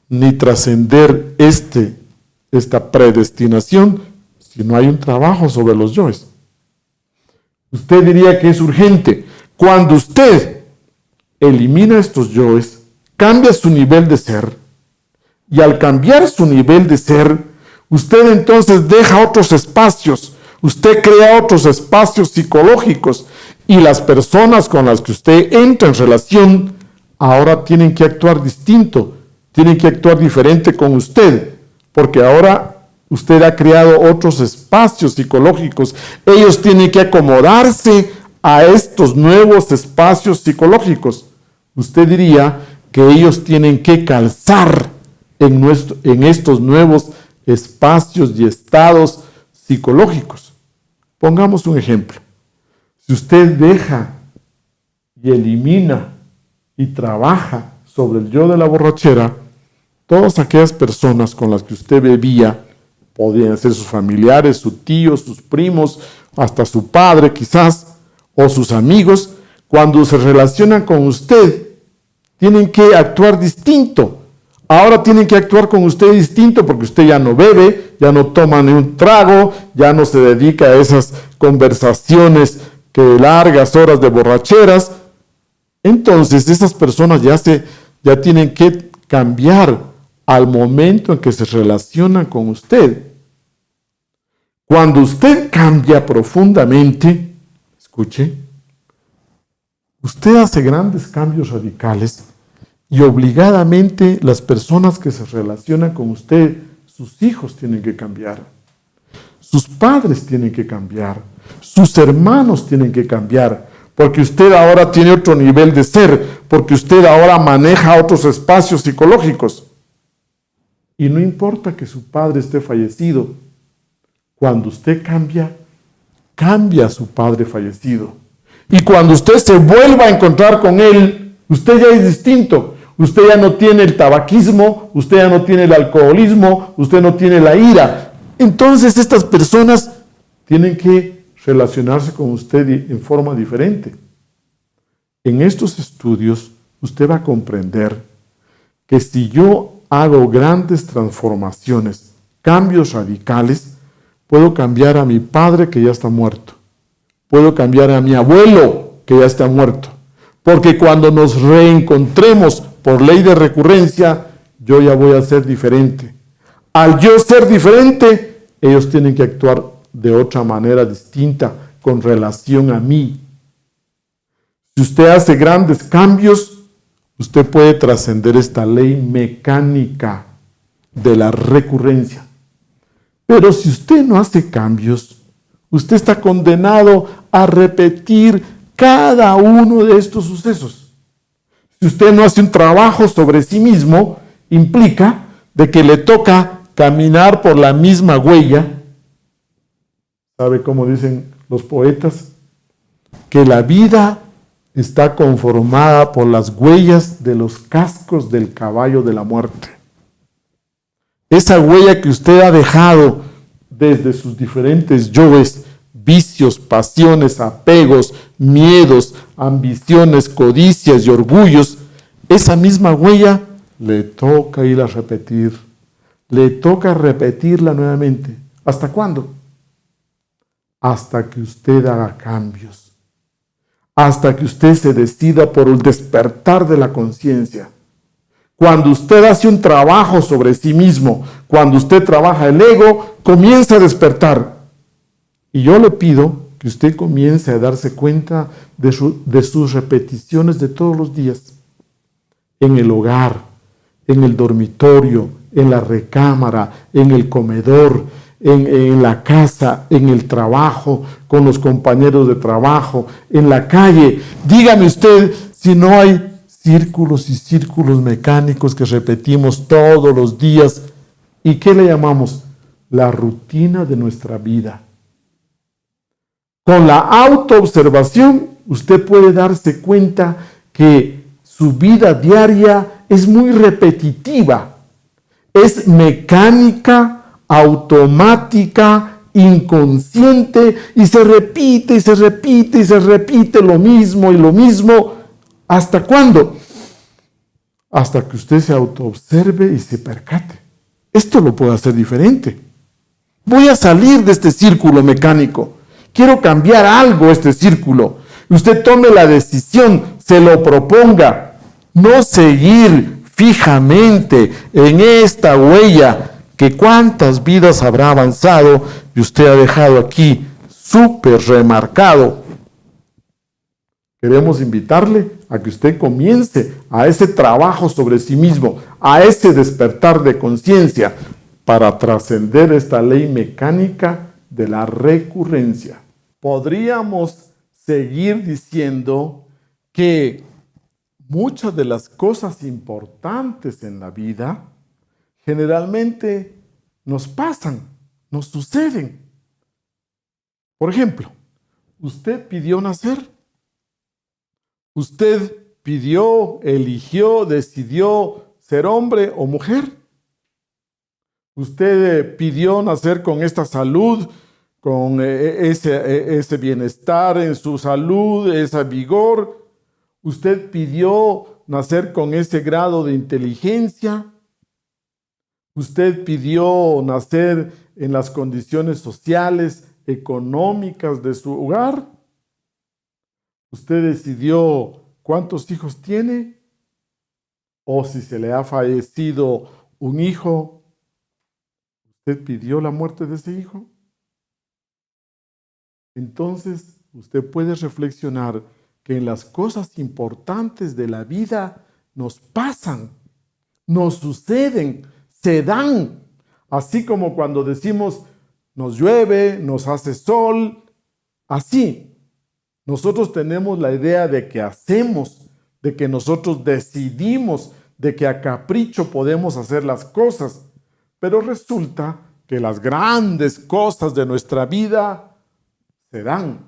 ni trascender esta predestinación si no hay un trabajo sobre los yoes. Usted diría que es urgente. Cuando usted elimina estos yoes, cambia su nivel de ser, y al cambiar su nivel de ser, usted entonces deja otros espacios, usted crea otros espacios psicológicos, y las personas con las que usted entra en relación ahora tienen que actuar distinto, tienen que actuar diferente con usted, porque ahora usted ha creado otros espacios psicológicos. Ellos tienen que acomodarse a estos nuevos espacios psicológicos. Usted diría que ellos tienen que calzar en estos nuevos espacios y estados psicológicos. Pongamos un ejemplo. Si usted deja y elimina y trabaja sobre el yo de la borrachera, todas aquellas personas con las que usted bebía, podrían ser sus familiares, sus tíos, sus primos, hasta su padre quizás, o sus amigos, cuando se relacionan con usted, tienen que actuar distinto. Ahora tienen que actuar con usted distinto porque usted ya no bebe, ya no toma ni un trago, ya no se dedica a esas conversaciones que largas horas de borracheras. Entonces esas personas ya tienen que cambiar al momento en que se relacionan con usted. Cuando usted cambia profundamente, escuche, usted hace grandes cambios radicales y obligadamente las personas que se relacionan con usted, sus hijos tienen que cambiar, sus padres tienen que cambiar, sus hermanos tienen que cambiar, porque usted ahora tiene otro nivel de ser, porque usted ahora maneja otros espacios psicológicos. Y no importa que su padre esté fallecido, cuando usted cambia, cambia a su padre fallecido. Y cuando usted se vuelva a encontrar con él, usted ya es distinto. Usted ya no tiene el tabaquismo, usted ya no tiene el alcoholismo, usted no tiene la ira. Entonces estas personas tienen que relacionarse con usted en forma diferente. En estos estudios usted va a comprender que si yo hago grandes transformaciones, cambios radicales, puedo cambiar a mi padre que ya está muerto. Puedo cambiar a mi abuelo que ya está muerto. Porque cuando nos reencontremos por ley de recurrencia, yo ya voy a ser diferente. Al yo ser diferente, ellos tienen que actuar de otra manera distinta con relación a mí. Si usted hace grandes cambios, usted puede trascender esta ley mecánica de la recurrencia. Pero si usted no hace cambios, usted está condenado a repetir cada uno de estos sucesos. Si usted no hace un trabajo sobre sí mismo, implica de que le toca caminar por la misma huella. ¿Sabe cómo dicen los poetas? Que la vida está conformada por las huellas de los cascos del caballo de la muerte. Esa huella que usted ha dejado desde sus diferentes yoes, vicios, pasiones, apegos, miedos, ambiciones, codicias y orgullos, esa misma huella le toca ir a repetir. Le toca repetirla nuevamente. ¿Hasta cuándo? Hasta que usted haga cambios. Hasta que usted se decida por el despertar de la conciencia. Cuando usted hace un trabajo sobre sí mismo, cuando usted trabaja el ego, comienza a despertar. Y yo le pido que usted comience a darse cuenta de sus repeticiones de todos los días. En el hogar, en el dormitorio, en la recámara, en el comedor, en la casa, en el trabajo, con los compañeros de trabajo, en la calle. Dígame usted si no hay círculos y círculos mecánicos que repetimos todos los días. ¿Y qué le llamamos? La rutina de nuestra vida. Con la autoobservación, usted puede darse cuenta que su vida diaria es muy repetitiva, es mecánica, automática, inconsciente, y se repite y se repite y se repite lo mismo y lo mismo. ¿Hasta cuándo? Hasta que usted se autoobserve y se percate. Esto lo puedo hacer diferente. Voy a salir de este círculo mecánico. Quiero cambiar algo este círculo. Usted tome la decisión, se lo proponga. No seguir fijamente en esta huella que cuántas vidas habrá avanzado y usted ha dejado aquí súper remarcado. Queremos invitarle a que usted comience a ese trabajo sobre sí mismo, a ese despertar de conciencia para trascender esta ley mecánica de la recurrencia. Podríamos seguir diciendo que muchas de las cosas importantes en la vida generalmente nos pasan, nos suceden. Por ejemplo, usted pidió nacer. Usted pidió, eligió, decidió ser hombre o mujer. Usted pidió nacer con esta salud, con ese bienestar en su salud, ese vigor. Usted pidió nacer con ese grado de inteligencia. Usted pidió nacer en las condiciones sociales, económicas de su hogar. Usted decidió cuántos hijos tiene, o si se le ha fallecido un hijo, ¿usted pidió la muerte de ese hijo? Entonces, usted puede reflexionar que en las cosas importantes de la vida nos pasan, nos suceden, se dan. Así como cuando decimos nos llueve, nos hace sol, así. Nosotros tenemos la idea de que hacemos, de que nosotros decidimos, de que a capricho podemos hacer las cosas. Pero resulta que las grandes cosas de nuestra vida se dan,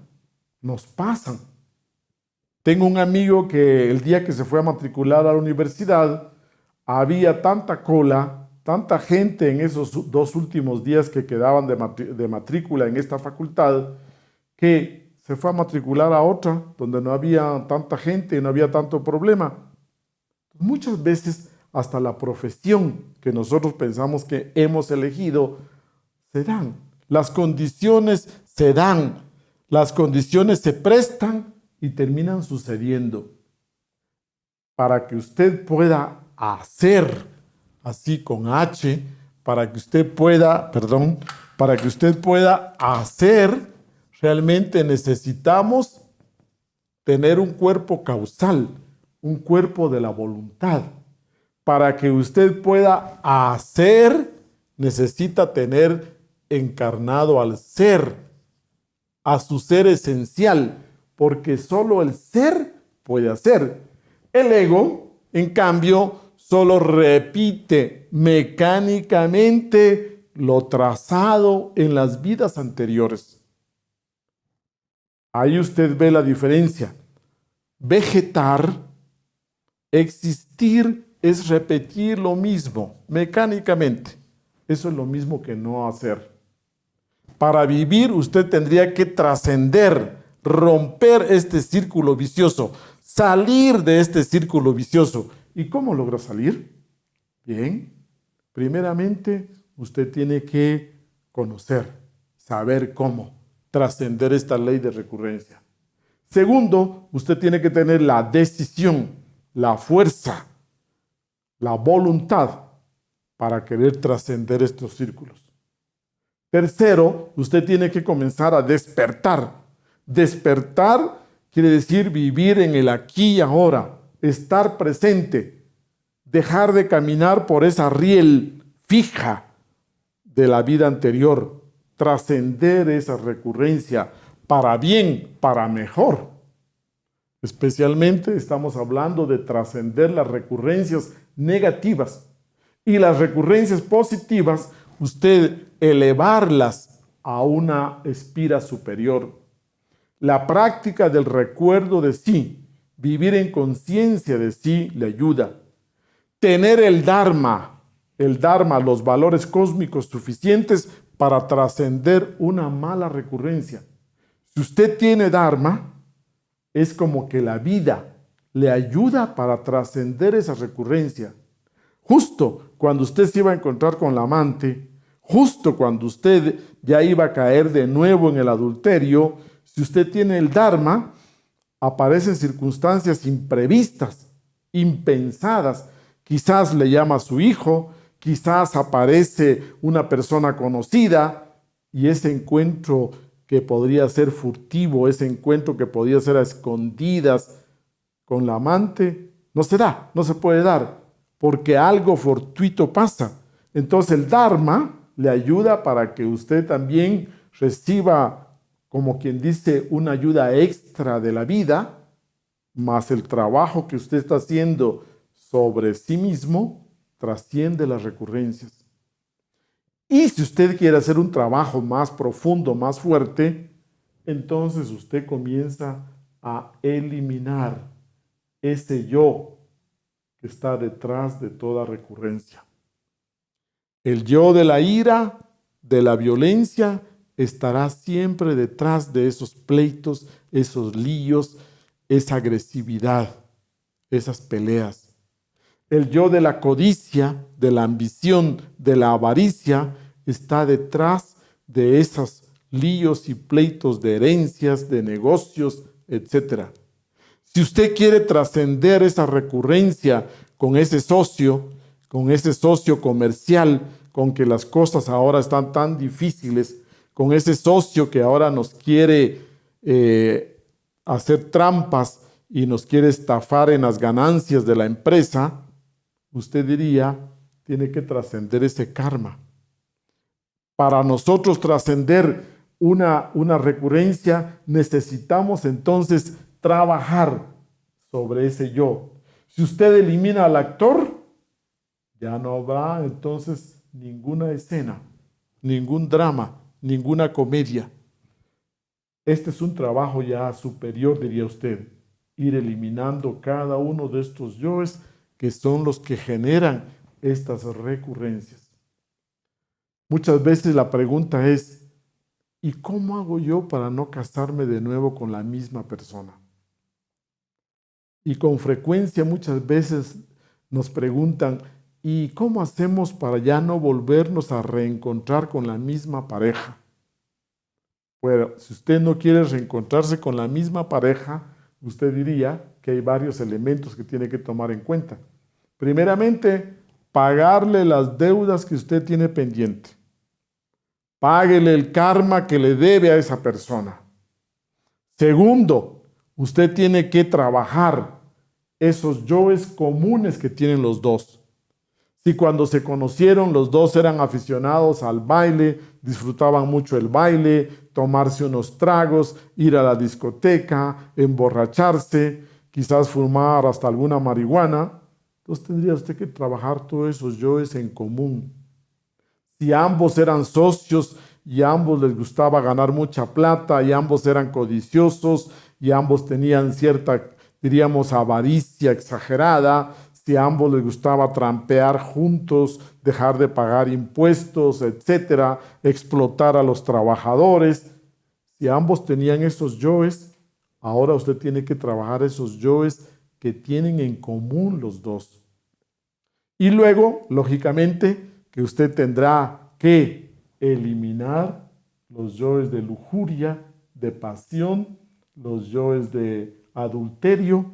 nos pasan. Tengo un amigo que el día que se fue a matricular a la universidad, había tanta cola, tanta gente en esos 2 últimos días que quedaban de matrícula en esta facultad, que se fue a matricular a otra donde no había tanta gente, no había tanto problema. Muchas veces hasta la profesión que nosotros pensamos que hemos elegido se dan. Las condiciones se dan, las condiciones se prestan y terminan sucediendo. Para que usted pueda hacer, así con H, para que usted pueda hacer, realmente necesitamos tener un cuerpo causal, un cuerpo de la voluntad. Para que usted pueda hacer, necesita tener encarnado al ser, a su ser esencial, porque solo el ser puede hacer. El ego, en cambio, solo repite mecánicamente lo trazado en las vidas anteriores. Ahí usted ve la diferencia. Vegetar, existir, es repetir lo mismo mecánicamente. Eso es lo mismo que no hacer. Para vivir usted tendría que trascender, romper este círculo vicioso, salir de este círculo vicioso. ¿Y cómo logra salir? Bien, primeramente usted tiene que conocer, saber cómo trascender esta ley de recurrencia. Segundo, usted tiene que tener la decisión, la fuerza, la voluntad para querer trascender estos círculos. Tercero, usted tiene que comenzar a despertar. Despertar quiere decir vivir en el aquí y ahora, estar presente, dejar de caminar por esa riel fija de la vida anterior, trascender esa recurrencia para bien, para mejor. Especialmente estamos hablando de trascender las recurrencias negativas y las recurrencias positivas, usted elevarlas a una espira superior. La práctica del recuerdo de sí, vivir en conciencia de sí, le ayuda. Tener el Dharma, los valores cósmicos suficientes para trascender una mala recurrencia. Si usted tiene Dharma, es como que la vida le ayuda para trascender esa recurrencia. Justo cuando usted se iba a encontrar con la amante, justo cuando usted ya iba a caer de nuevo en el adulterio, si usted tiene el Dharma, aparecen circunstancias imprevistas, impensadas. Quizás le llama a su hijo, quizás aparece una persona conocida y ese encuentro que podría ser furtivo, ese encuentro que podría ser a escondidas con la amante, no se da, no se puede dar, porque algo fortuito pasa. Entonces el Dharma le ayuda para que usted también reciba, como quien dice, una ayuda extra de la vida, más el trabajo que usted está haciendo sobre sí mismo, trasciende las recurrencias. Y si usted quiere hacer un trabajo más profundo, más fuerte, entonces usted comienza a eliminar ese yo que está detrás de toda recurrencia. El yo de la ira, de la violencia, estará siempre detrás de esos pleitos, esos líos, esa agresividad, esas peleas. El yo de la codicia, de la ambición, de la avaricia, está detrás de esos líos y pleitos de herencias, de negocios, etc. Si usted quiere trascender esa recurrencia con ese socio comercial, con que las cosas ahora están tan difíciles, con ese socio que ahora nos quiere hacer trampas y nos quiere estafar en las ganancias de la empresa, usted diría, tiene que trascender ese karma. Para nosotros trascender una recurrencia, necesitamos entonces trabajar sobre ese yo. Si usted elimina al actor, ya no habrá entonces ninguna escena, ningún drama, ninguna comedia. Este es un trabajo ya superior, diría usted, ir eliminando cada uno de estos yoes que son los que generan estas recurrencias. Muchas veces la pregunta es, ¿y cómo hago yo para no casarme de nuevo con la misma persona? Y con frecuencia muchas veces nos preguntan, ¿y cómo hacemos para ya no volvernos a reencontrar con la misma pareja? Bueno, si usted no quiere reencontrarse con la misma pareja, usted diría que hay varios elementos que tiene que tomar en cuenta. Primeramente, pagarle las deudas que usted tiene pendiente. Páguele el karma que le debe a esa persona. Segundo, usted tiene que trabajar esos yoes comunes que tienen los dos. Si cuando se conocieron los dos eran aficionados al baile, disfrutaban mucho el baile, tomarse unos tragos, ir a la discoteca, emborracharse, quizás fumar hasta alguna marihuana, entonces tendría usted que trabajar todos esos yoes en común. Si ambos eran socios y a ambos les gustaba ganar mucha plata y ambos eran codiciosos y ambos tenían cierta, diríamos, avaricia exagerada, si a ambos les gustaba trampear juntos, dejar de pagar impuestos, etcétera, explotar a los trabajadores, si ambos tenían esos yoes, ahora usted tiene que trabajar esos yoes que tienen en común los dos. Y luego, lógicamente, que usted tendrá que eliminar los yoes de lujuria, de pasión, los yoes de adulterio.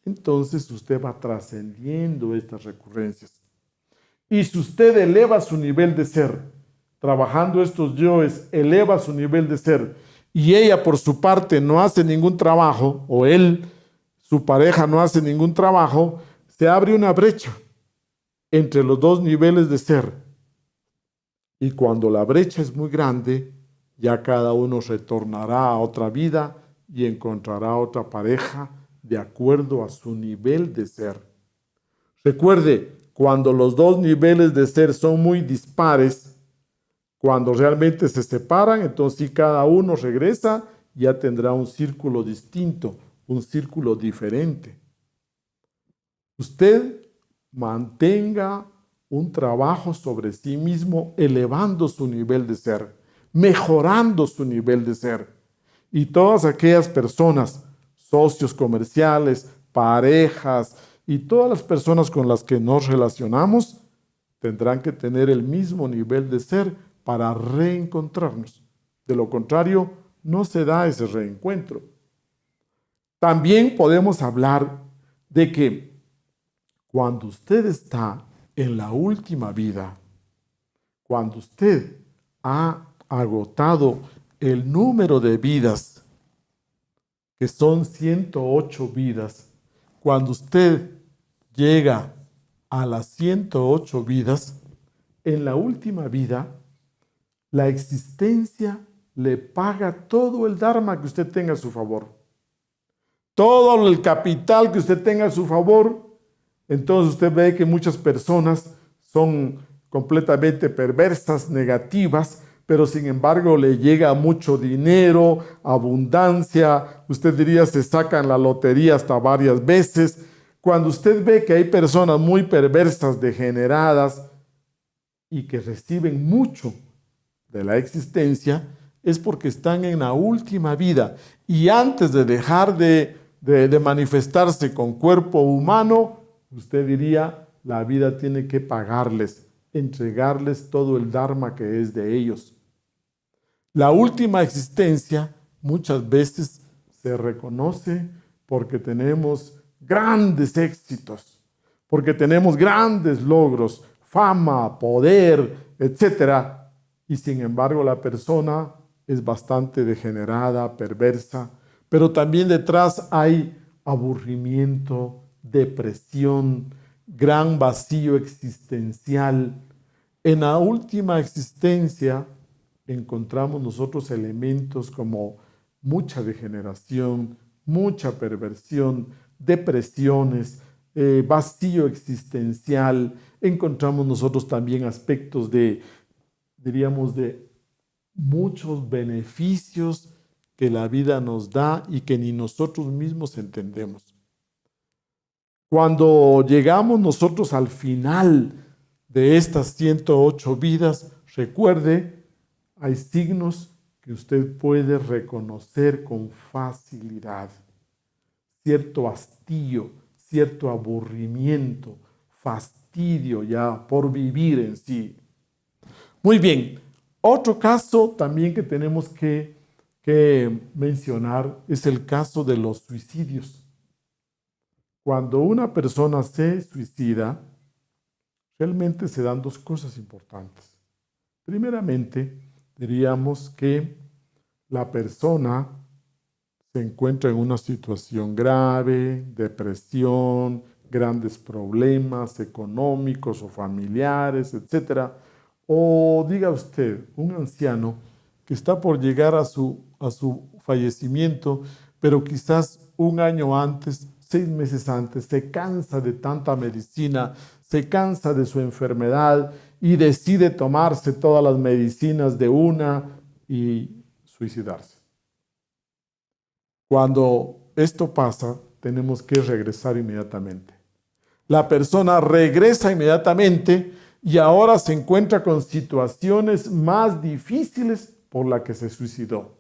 Entonces usted va trascendiendo estas recurrencias. Y si usted eleva su nivel de ser, trabajando estos yoes, eleva su nivel de ser, y ella por su parte no hace ningún trabajo, o él, su pareja no hace ningún trabajo, se abre una brecha entre los dos niveles de ser. Y cuando la brecha es muy grande, ya cada uno retornará a otra vida y encontrará otra pareja de acuerdo a su nivel de ser. Recuerde, cuando los dos niveles de ser son muy dispares, cuando realmente se separan, entonces si cada uno regresa, ya tendrá un círculo distinto, un círculo diferente. Usted mantenga un trabajo sobre sí mismo, elevando su nivel de ser, mejorando su nivel de ser. Y todas aquellas personas, socios comerciales, parejas y todas las personas con las que nos relacionamos, tendrán que tener el mismo nivel de ser para reencontrarnos. De lo contrario, no se da ese reencuentro. También podemos hablar de que cuando usted está en la última vida, cuando usted ha agotado el número de vidas, que son 108 vidas, cuando usted llega a las 108 vidas, en la última vida, la existencia le paga todo el dharma que usted tenga a su favor. Todo el capital que usted tenga a su favor. Entonces usted ve que muchas personas son completamente perversas, negativas, pero sin embargo le llega mucho dinero, abundancia, usted diría se sacan la lotería hasta varias veces. Cuando usted ve que hay personas muy perversas, degeneradas y que reciben mucho de la existencia, es porque están en la última vida y antes de dejar de manifestarse con cuerpo humano, usted diría, la vida tiene que pagarles, entregarles todo el dharma que es de ellos. La última existencia muchas veces se reconoce porque tenemos grandes éxitos, porque tenemos grandes logros, fama, poder, etc. Y sin embargo la persona es bastante degenerada, perversa, pero también detrás hay aburrimiento, depresión, gran vacío existencial. En la última existencia encontramos nosotros elementos como mucha degeneración, mucha perversión, depresiones, vacío existencial. Encontramos nosotros también aspectos diríamos, de muchos beneficios que la vida nos da y que ni nosotros mismos entendemos. Cuando llegamos nosotros al final de estas 108 vidas, recuerde, hay signos que usted puede reconocer con facilidad. Cierto hastío, cierto aburrimiento, fastidio ya por vivir en sí. Muy bien, otro caso también que tenemos que mencionar es el caso de los suicidios. Cuando una persona se suicida, realmente se dan dos cosas importantes. Primeramente, diríamos que la persona se encuentra en una situación grave, depresión, grandes problemas económicos o familiares, etc. O diga usted, un anciano que está por llegar a su fallecimiento, pero quizás un año antes, 6 meses antes, se cansa de tanta medicina, se cansa de su enfermedad y decide tomarse todas las medicinas de una y suicidarse. Cuando esto pasa, tenemos que regresar inmediatamente. La persona regresa inmediatamente y ahora se encuentra con situaciones más difíciles por la que se suicidó.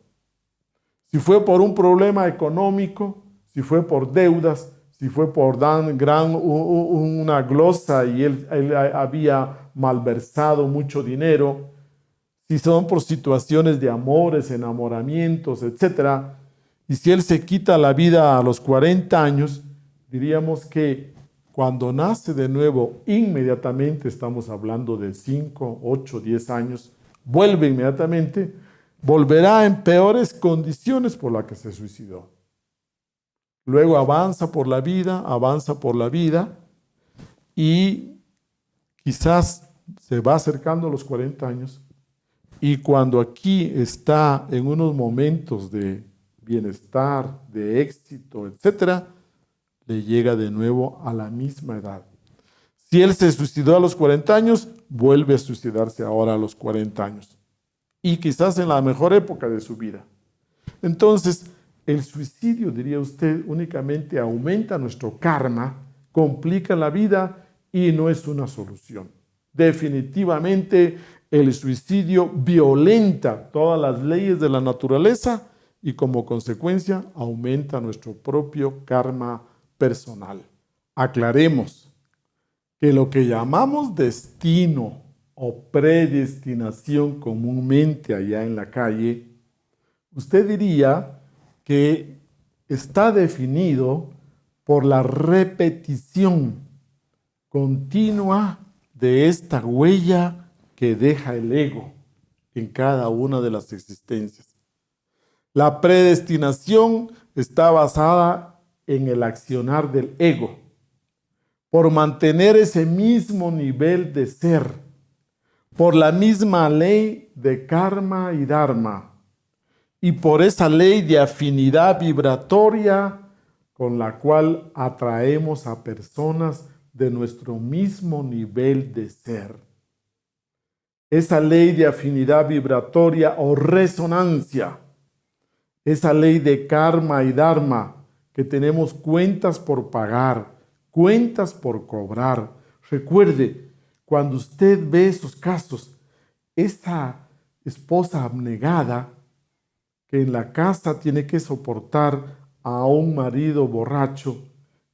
Si fue por un problema económico, si fue por deudas, si fue por una glosa y él había malversado mucho dinero, si son por situaciones de amores, enamoramientos, etc. Y si él se quita la vida a los 40 años, diríamos que cuando nace de nuevo, inmediatamente, estamos hablando de 5, 8, 10 años, vuelve inmediatamente, volverá en peores condiciones por las que se suicidó. Luego avanza por la vida y quizás se va acercando a los 40 años y cuando aquí está en unos momentos de bienestar, de éxito, etc., le llega de nuevo a la misma edad. Si él se suicidó a los 40 años, vuelve a suicidarse ahora a los 40 años. Y quizás en la mejor época de su vida. Entonces, el suicidio, diría usted, únicamente aumenta nuestro karma, complica la vida y no es una solución. Definitivamente, el suicidio violenta todas las leyes de la naturaleza y como consecuencia aumenta nuestro propio karma personal. Aclaremos que lo que llamamos destino o predestinación comúnmente allá en la calle, usted diría que está definido por la repetición continua de esta huella que deja el ego en cada una de las existencias. La predestinación está basada en el accionar del ego, por mantener ese mismo nivel de ser, por la misma ley de karma y dharma, y por esa ley de afinidad vibratoria con la cual atraemos a personas de nuestro mismo nivel de ser. Esa ley de afinidad vibratoria o resonancia, esa ley de karma y dharma, que tenemos cuentas por pagar, cuentas por cobrar. Recuerde, cuando usted ve esos casos, esa esposa abnegada que en la casa tiene que soportar a un marido borracho,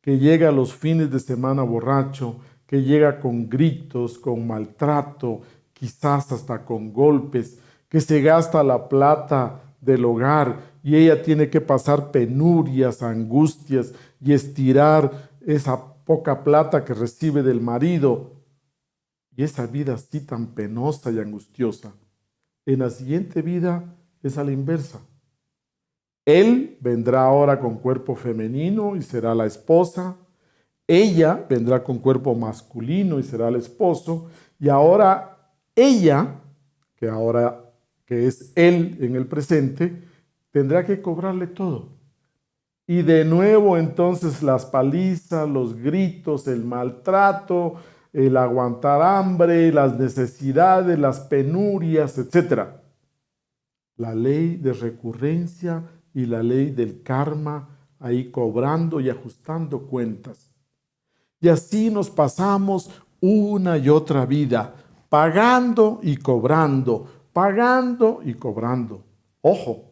que llega a los fines de semana borracho, que llega con gritos, con maltrato, quizás hasta con golpes, que se gasta la plata del hogar y ella tiene que pasar penurias, angustias y estirar esa poca plata que recibe del marido. Y esa vida así tan penosa y angustiosa, en la siguiente vida es a la inversa. Él vendrá ahora con cuerpo femenino y será la esposa. Ella vendrá con cuerpo masculino y será el esposo. Y ahora ella, que es él en el presente, tendrá que cobrarle todo. Y de nuevo entonces las palizas, los gritos, el maltrato, el aguantar hambre, las necesidades, las penurias, etc. La ley de recurrencia y la ley del karma ahí cobrando y ajustando cuentas. Y así nos pasamos una y otra vida, pagando y cobrando, pagando y cobrando. Ojo,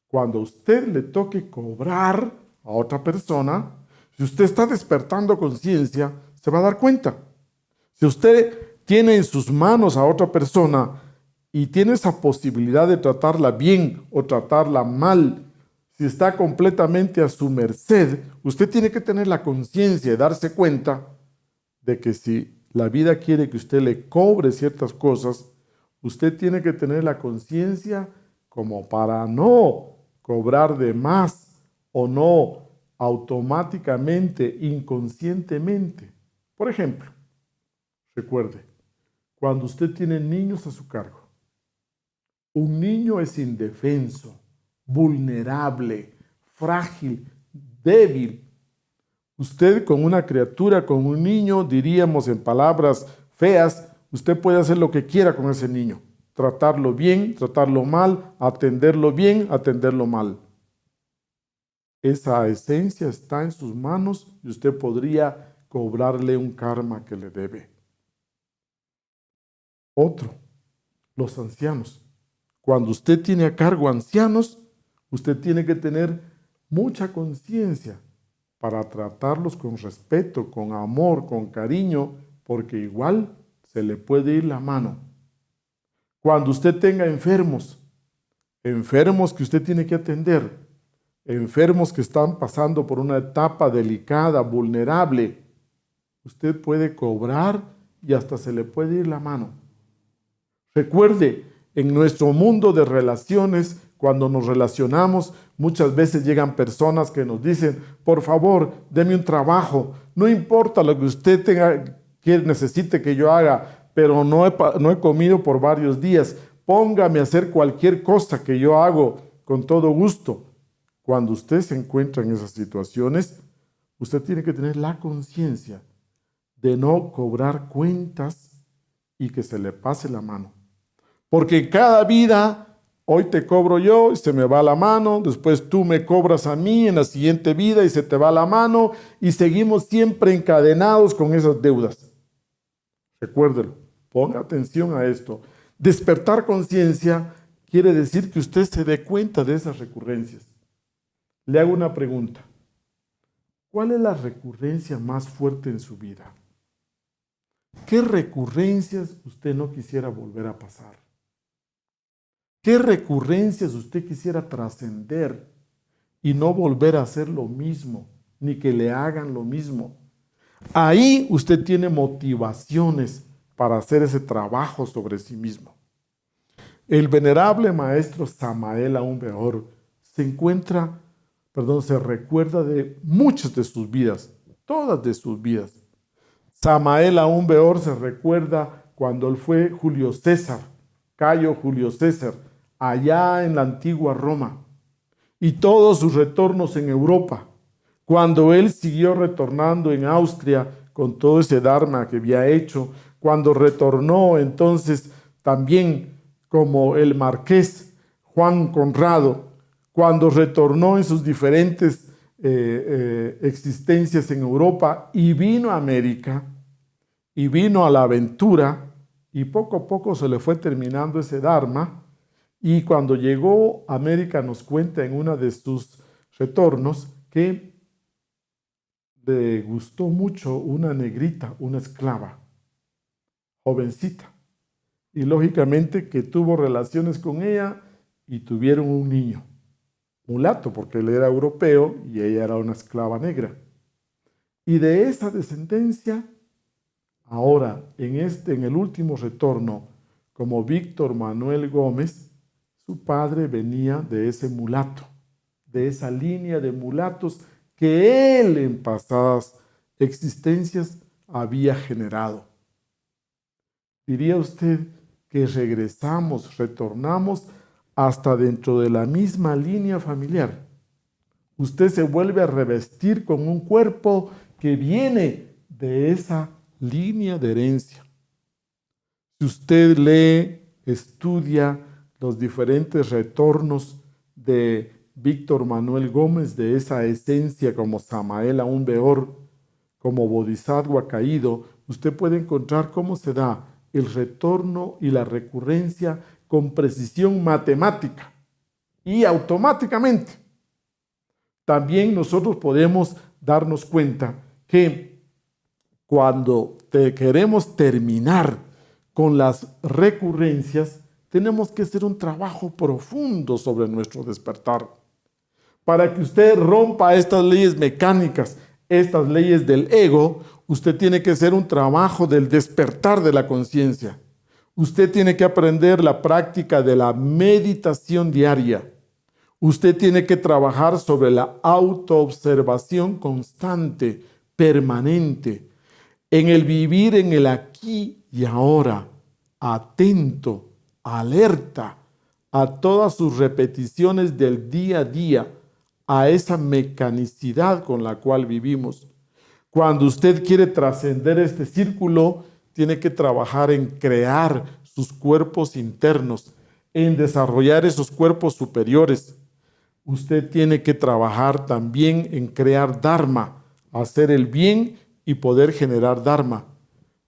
cuando a usted le toque cobrar a otra persona, si usted está despertando conciencia, se va a dar cuenta. Si usted tiene en sus manos a otra persona y tiene esa posibilidad de tratarla bien o tratarla mal, si está completamente a su merced, usted tiene que tener la conciencia de darse cuenta de que si la vida quiere que usted le cobre ciertas cosas, usted tiene que tener la conciencia como para no cobrar de más o no automáticamente, inconscientemente. Por ejemplo, recuerde, cuando usted tiene niños a su cargo, un niño es indefenso, vulnerable, frágil, débil. Usted con una criatura, con un niño, diríamos en palabras feas, usted puede hacer lo que quiera con ese niño. Tratarlo bien, tratarlo mal, atenderlo bien, atenderlo mal. Esa esencia está en sus manos y usted podría cobrarle un karma que le debe. Otro, los ancianos. Cuando usted tiene a cargo ancianos, usted tiene que tener mucha conciencia para tratarlos con respeto, con amor, con cariño, porque igual se le puede ir la mano. Cuando usted tenga enfermos que usted tiene que atender, enfermos que están pasando por una etapa delicada, vulnerable, usted puede cobrar y hasta se le puede ir la mano. Recuerde, en nuestro mundo de relaciones, cuando nos relacionamos, muchas veces llegan personas que nos dicen, por favor, deme un trabajo, no importa lo que usted necesite que yo haga, pero no he comido por varios días, póngame a hacer cualquier cosa que yo hago con todo gusto. Cuando usted se encuentra en esas situaciones, usted tiene que tener la conciencia de no cobrar cuentas y que se le pase la mano. Porque cada vida, hoy te cobro yo y se me va la mano, después tú me cobras a mí en la siguiente vida y se te va la mano y seguimos siempre encadenados con esas deudas. Recuérdelo, ponga atención a esto. Despertar conciencia quiere decir que usted se dé cuenta de esas recurrencias. Le hago una pregunta. ¿Cuál es la recurrencia más fuerte en su vida? ¿Qué recurrencias usted no quisiera volver a pasar? ¿Qué recurrencias usted quisiera trascender y no volver a hacer lo mismo, ni que le hagan lo mismo? Ahí usted tiene motivaciones para hacer ese trabajo sobre sí mismo. El venerable maestro Samael Aun Weor se recuerda de muchas de sus vidas, todas de sus vidas. Samael Aun Weor se recuerda cuando él fue Julio César, Cayo Julio César, allá en la antigua Roma, y todos sus retornos en Europa, cuando él siguió retornando en Austria con todo ese dharma que había hecho, cuando retornó entonces también como el marqués Juan Conrado, cuando retornó en sus diferentes existencias en Europa y vino a América y vino a la aventura y poco a poco se le fue terminando ese dharma. Y cuando llegó a América nos cuenta en uno de sus retornos que le gustó mucho una negrita, una esclava, jovencita. Y lógicamente que tuvo relaciones con ella y tuvieron un niño, mulato, porque él era europeo y ella era una esclava negra. Y de esa descendencia, ahora en el último retorno, como Víctor Manuel Gómez, su padre venía de ese mulato, de esa línea de mulatos que él en pasadas existencias había generado. Diría usted que regresamos, retornamos hasta dentro de la misma línea familiar. Usted se vuelve a revestir con un cuerpo que viene de esa línea de herencia. Si usted lee, estudia los diferentes retornos de Víctor Manuel Gómez, de esa esencia como Samael Aún Beor, como Bodhisattva caído, usted puede encontrar cómo se da el retorno y la recurrencia con precisión matemática y automáticamente. También nosotros podemos darnos cuenta que cuando queremos terminar con las recurrencias, tenemos que hacer un trabajo profundo sobre nuestro despertar. Para que usted rompa estas leyes mecánicas, estas leyes del ego, usted tiene que hacer un trabajo del despertar de la conciencia. Usted tiene que aprender la práctica de la meditación diaria. Usted tiene que trabajar sobre la autoobservación constante, permanente, en el vivir en el aquí y ahora, atento, alerta a todas sus repeticiones del día a día, a esa mecanicidad con la cual vivimos. Cuando usted quiere trascender este círculo, tiene que trabajar en crear sus cuerpos internos, en desarrollar esos cuerpos superiores. Usted tiene que trabajar también en crear Dharma, hacer el bien y poder generar Dharma.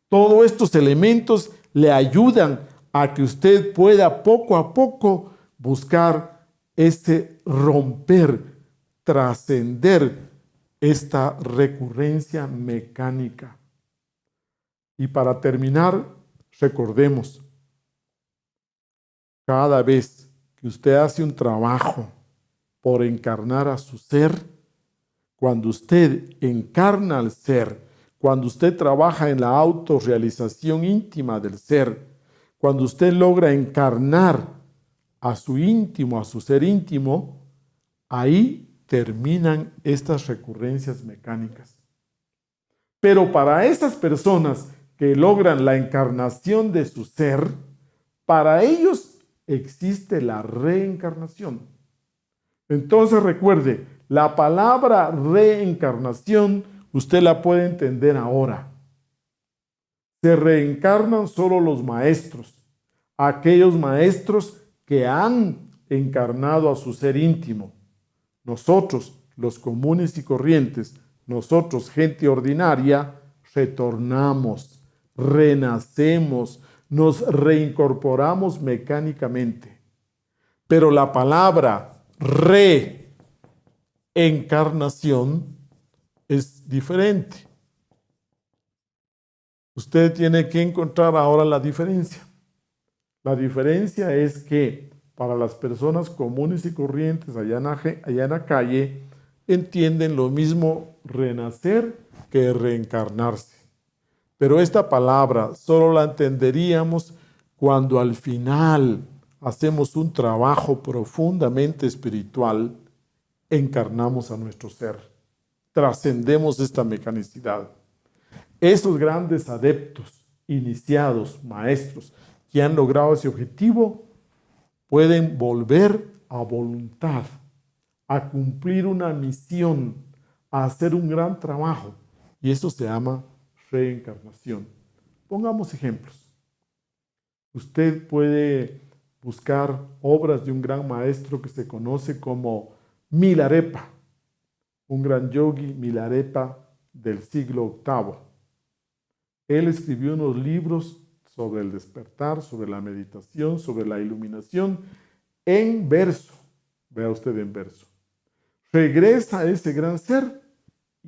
Todos estos elementos le ayudan a que usted pueda poco a poco buscar ese romper, trascender esta recurrencia mecánica. Y para terminar, recordemos, cada vez que usted hace un trabajo por encarnar a su ser, cuando usted encarna al ser, cuando usted trabaja en la autorrealización íntima del ser, cuando usted logra encarnar a su íntimo, a su ser íntimo, ahí terminan estas recurrencias mecánicas. Pero para esas personas que logran la encarnación de su ser, para ellos existe la reencarnación. Entonces recuerde, la palabra reencarnación usted la puede entender ahora. Se reencarnan solo los maestros, aquellos maestros que han encarnado a su ser íntimo. Nosotros, los comunes y corrientes, nosotros, gente ordinaria, retornamos, renacemos, nos reincorporamos mecánicamente. Pero la palabra reencarnación es diferente. Usted tiene que encontrar ahora la diferencia. La diferencia es que para las personas comunes y corrientes allá en la calle, entienden lo mismo renacer que reencarnarse. Pero esta palabra solo la entenderíamos cuando al final hacemos un trabajo profundamente espiritual, encarnamos a nuestro ser, trascendemos esta mecanicidad. Esos grandes adeptos, iniciados, maestros, que han logrado ese objetivo, pueden volver a voluntad, a cumplir una misión, a hacer un gran trabajo. Y eso se llama reencarnación. Pongamos ejemplos. Usted puede buscar obras de un gran maestro que se conoce como Milarepa, un gran yogi Milarepa del siglo VIII. Él escribió unos libros sobre el despertar, sobre la meditación, sobre la iluminación, en verso. Vea usted en verso. Regresa a ese gran ser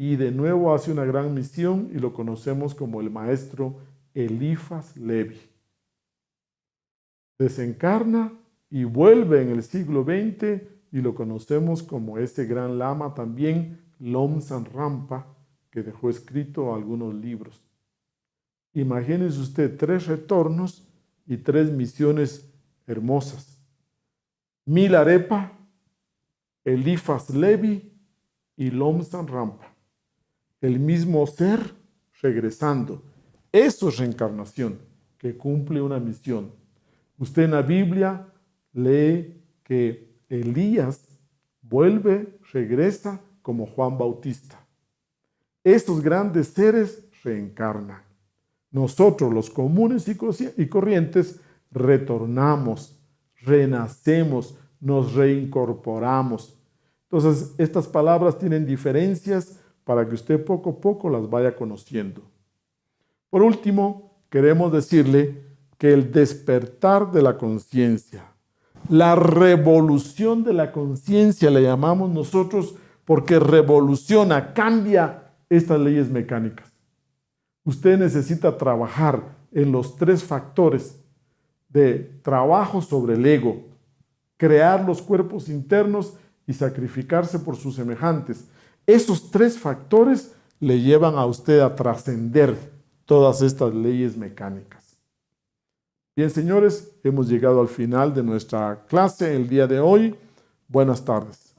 y de nuevo hace una gran misión y lo conocemos como el maestro Elifas Levi. Desencarna y vuelve en el siglo XX y lo conocemos como este gran lama también, Lomsan Rampa, que dejó escrito algunos libros. Imagínese usted 3 retornos y 3 misiones hermosas. Milarepa, Elifas Levi y Lomsan Rampa. El mismo ser regresando. Eso es reencarnación, que cumple una misión. Usted en la Biblia lee que Elías vuelve, regresa como Juan Bautista. Estos grandes seres reencarnan. Nosotros, los comunes y corrientes, retornamos, renacemos, nos reincorporamos. Entonces, estas palabras tienen diferencias para que usted poco a poco las vaya conociendo. Por último, queremos decirle que el despertar de la conciencia, la revolución de la conciencia le llamamos nosotros porque revoluciona, cambia estas leyes mecánicas. Usted necesita trabajar en los 3 factores de trabajo sobre el ego, crear los cuerpos internos y sacrificarse por sus semejantes. Esos 3 factores le llevan a usted a trascender todas estas leyes mecánicas. Bien, señores, hemos llegado al final de nuestra clase el día de hoy. Buenas tardes.